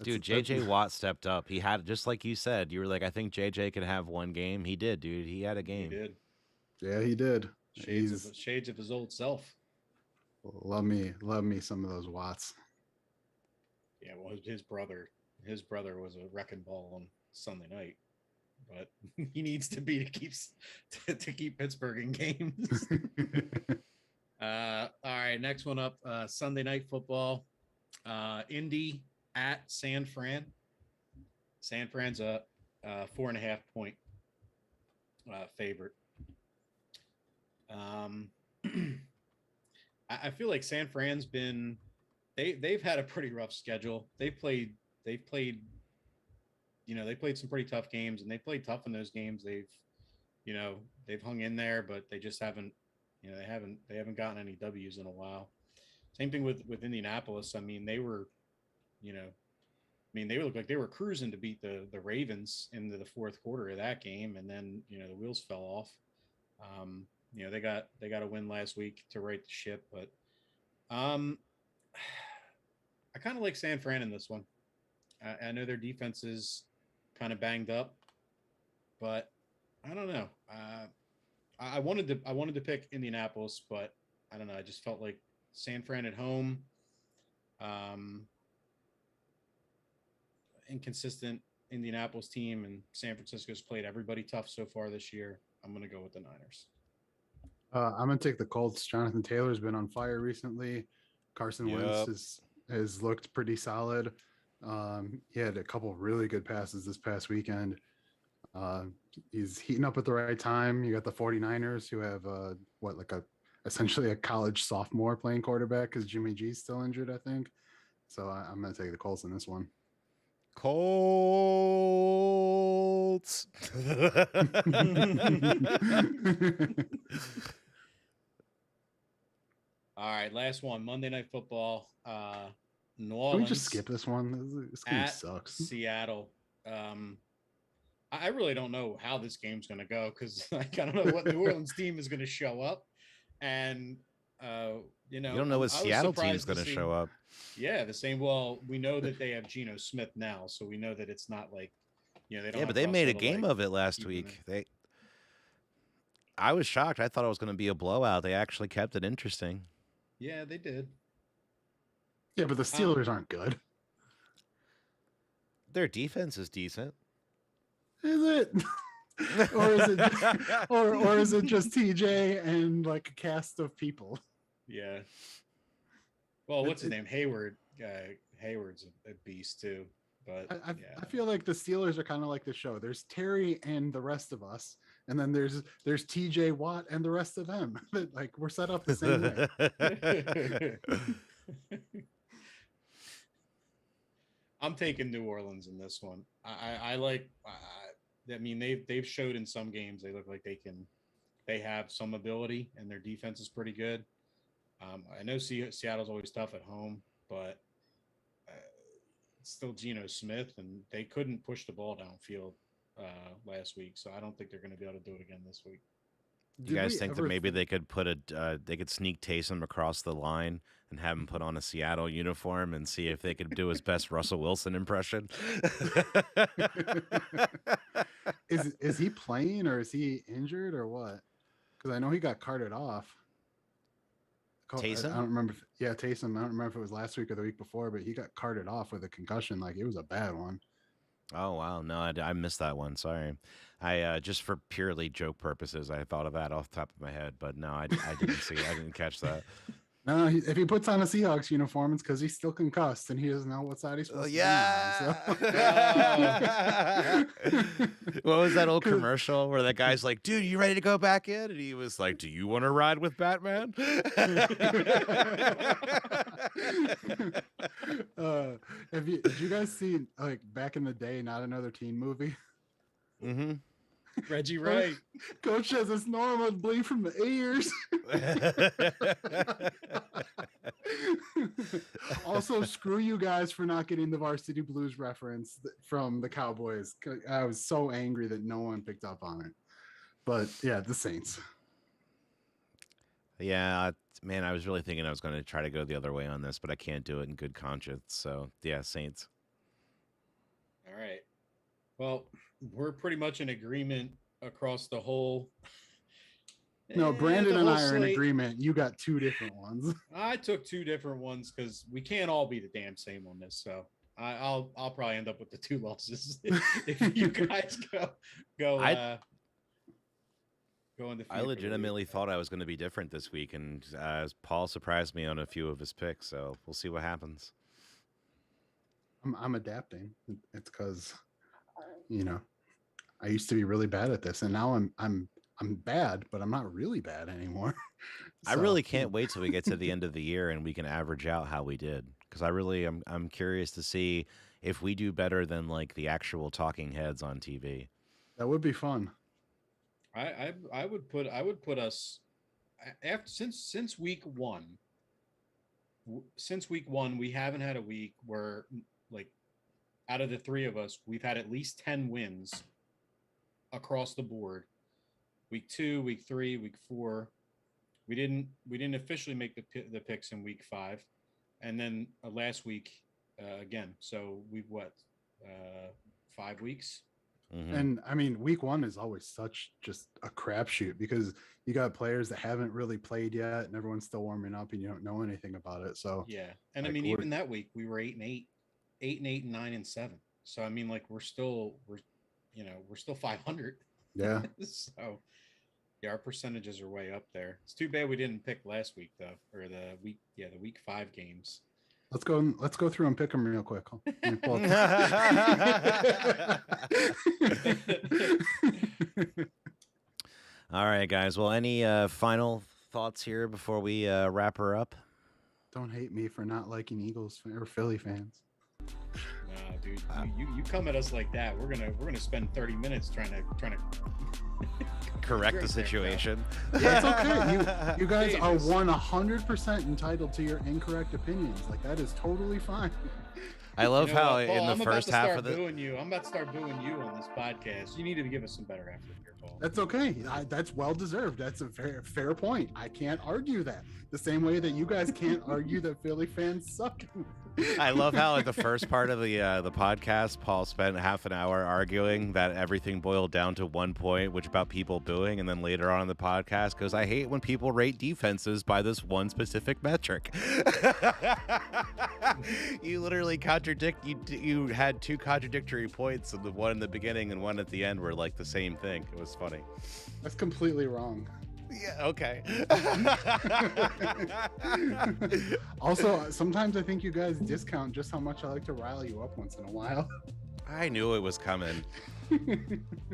Dude, JJ Watt stepped up. He had, just like you said, you were like, I think JJ could have one game. He did, dude. He had a game. He did. Yeah, he did. Shades of his old self. Love me some of those Watts. Yeah, well, his brother was a wrecking ball on Sunday night, but he needs to be to keep Pittsburgh in games. All right, next one up, Sunday Night Football, Indy at San Fran. San Fran's a 4.5 point favorite. I feel like San Fran's been they've had a pretty rough schedule. They've played some pretty tough games, and they played tough in those games. They've hung in there, but they just haven't they haven't gotten any W's in a while. Same thing with Indianapolis. I mean, they looked like they were cruising to beat the Ravens into the fourth quarter of that game, and then the wheels fell off. They got a win last week to right the ship, but I kind of like San Fran in this one. I know their defense is kind of banged up, but I don't know. I wanted to pick Indianapolis, but I don't know. I just felt like San Fran at home, inconsistent Indianapolis team, and San Francisco's played everybody tough so far this year. I'm going to go with the Niners. I'm going to take the Colts. Jonathan Taylor's been on fire recently. Carson Wentz has looked pretty solid. He had a couple of really good passes this past weekend. He's heating up at the right time. You got the 49ers who have essentially a college sophomore playing quarterback because Jimmy G's still injured, I think. So I'm going to take the Colts in this one. Colts. All right, last one. Monday Night Football. New Orleans. Can we just skip this one? This game sucks. Seattle. I really don't know how this game's going to go because I don't know what New Orleans team is going to show up, and you don't know what Seattle team is going to show up. Yeah, the same. Well, we know that they have Geno Smith now, so we know that it's not like they don't. Yeah, but they made a game of it last week. I was shocked. I thought it was going to be a blowout. They actually kept it interesting. Yeah, they did. Yeah, but the Steelers aren't good. Their defense is decent. Is it? or is it or is it just TJ and like a cast of people? Yeah. Well, what's his name? Hayward. Hayward's a beast too. But I feel like the Steelers are kind of like the show. There's Terry and the rest of us, and then there's TJ Watt and the rest of them. Like we're set up the same way. I'm taking New Orleans in this one. I like. I mean, they've showed in some games they look like they have some ability, and their defense is pretty good. I know Seattle's always tough at home, but it's still Geno Smith, and they couldn't push the ball downfield last week, so I don't think they're going to be able to do it again this week. You guys think that maybe they could they could sneak Taysom across the line and have him put on a Seattle uniform and see if they could do his best Russell Wilson impression? Is he playing or is he injured or what? Because I know he got carted off. Taysom? I don't remember. Taysom. I don't remember if it was last week or the week before, but he got carted off with a concussion. Like it was a bad one. Oh wow, no, I missed that one. Sorry, I just for purely joke purposes, I thought of that off the top of my head, but no, I didn't see. I didn't catch that. No, if he puts on a Seahawks uniform, it's because he's still concussed and he doesn't know what side he's supposed to be on. So. What was that old commercial where that guy's like, "Dude, you ready to go back in?" And he was like, "Do you want to ride with Batman?" Did you guys see like back in the day, Not Another Teen Movie? Mm-hmm. Reggie Wright. Coach says it's normal to bleed from the ears. Also, screw you guys for not getting the Varsity Blues reference from the Cowboys. I was so angry that no one picked up on it. But yeah, the Saints. Yeah, man, I was really thinking I was going to try to go the other way on this, but I can't do it in good conscience. So yeah, Saints. All right. Well, we're pretty much in agreement across the whole. No, Brandon and I are in agreement. You got two different ones. I took two different ones because we can't all be the damn same on this. So I'll probably end up with the two losses if you guys go into. I legitimately thought I was going to be different this week, and Paul surprised me on a few of his picks. So we'll see what happens. I'm adapting. It's because, I used to be really bad at this, and now I'm bad, but I'm not really bad anymore. I really can't wait till we get to the end of the year and we can average out how we did, because I'm curious to see if we do better than like the actual talking heads on TV. That would be fun. I would put us after since week one. Since week one, we haven't had a week where, like, out of the three of us, we've had at least 10 wins across the board. Week 2, week 3, week 4, we didn't officially make the picks in week 5, and then last week again. So we've 5 weeks. Mm-hmm. And I mean, week 1 is always such just a crapshoot because you got players that haven't really played yet, and everyone's still warming up, and you don't know anything about it. So yeah, and like, I mean, even that week we were 8-8, 8-8, 9-7. So I mean, like we're still 500. Yeah. So yeah, our percentages are way up there. It's too bad we didn't pick last week though, or the week 5 games. Let's go through and pick them real quick. All right, guys. Well, any final thoughts here before we wrap her up? Don't hate me for not liking Eagles or Philly fans. No, dude, you come at us like that, we're gonna spend 30 minutes trying to correct the situation. Yeah, it's okay. You guys are 100% entitled to your incorrect opinions. Like that is totally fine. I love how Paul, in the first half of the I'm about to start booing you on this podcast. You need to give us some better effort here, Paul. That's okay. That's well deserved. That's a fair point. I can't argue that. The same way that you guys can't argue that Philly fans suck. I love how at the first part of the podcast, Paul spent half an hour arguing that everything boiled down to one point, which about people booing, and then later on in the podcast goes, "I hate when people rate defenses by this one specific metric." You literally contradict. You had two contradictory points, and the one in the beginning and one at the end were like the same thing. It was funny. That's completely wrong. Yeah. Okay. Also, sometimes I think you guys discount just how much I like to rile you up once in a while. I knew it was coming.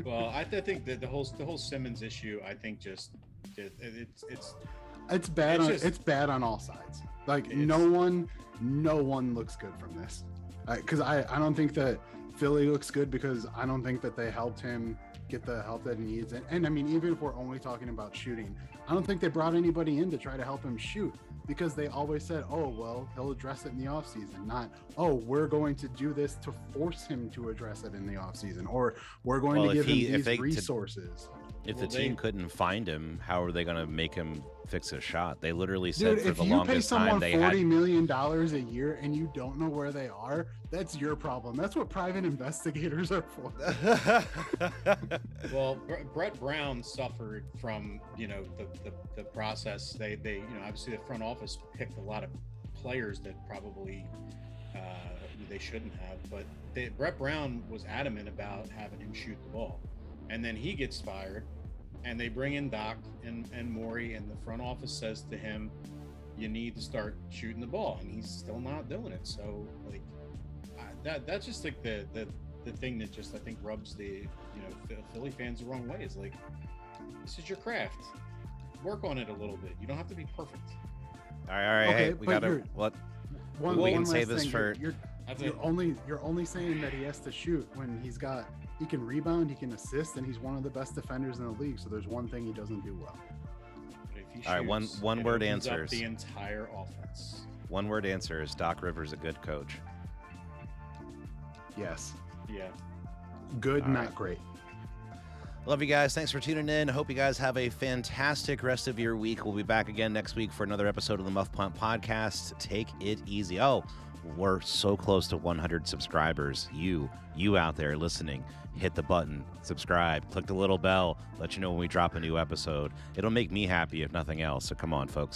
Well, I think that the whole Simmons issue, I think it's bad. It's It's bad on all sides. Like no one looks good from this. Because I don't think that Philly looks good, because I don't think that they helped him get the help that he needs. And I mean, even if we're only talking about shooting, I don't think they brought anybody in to try to help him shoot, because they always said, oh, well, he'll address it in the offseason, not, oh, we're going to do this to force him to address it in the offseason, or we're going to give him these resources. If the team couldn't find him, how are they going to make him fix a shot? They literally said, dude, for the longest time they had $40 million a year and you don't know where they are, that's your problem. That's what private investigators are for. Well, Brett Brown suffered from, the process. They obviously the front office picked a lot of players that probably they shouldn't have, but Brett Brown was adamant about having him shoot the ball. And then he gets fired, and they bring in Doc and Morey, and the front office says to him, you need to start shooting the ball, and he's still not doing it. So like that's just like the thing that just I think rubs the Philly fans the wrong way. Is like, this is your craft, work on it a little bit. You don't have to be perfect. All right, okay, hey, we gotta what we can say this for. You're only saying that he has to shoot when he can rebound, he can assist, and he's one of the best defenders in the league. So there's one thing he doesn't do well. But if he all right, one word answers the entire offense. One word answer is Doc Rivers a good coach? Yes. Yeah. Good, all not right. Great. Love you guys. Thanks for tuning in. Hope you guys have a fantastic rest of your week. We'll be back again next week for another episode of the Muff Punt Podcast. Take it easy. Oh, we're so close to 100 subscribers. You out there listening, hit the button, subscribe, click the little bell, let you know when we drop a new episode. It'll make me happy if nothing else. So come on, folks.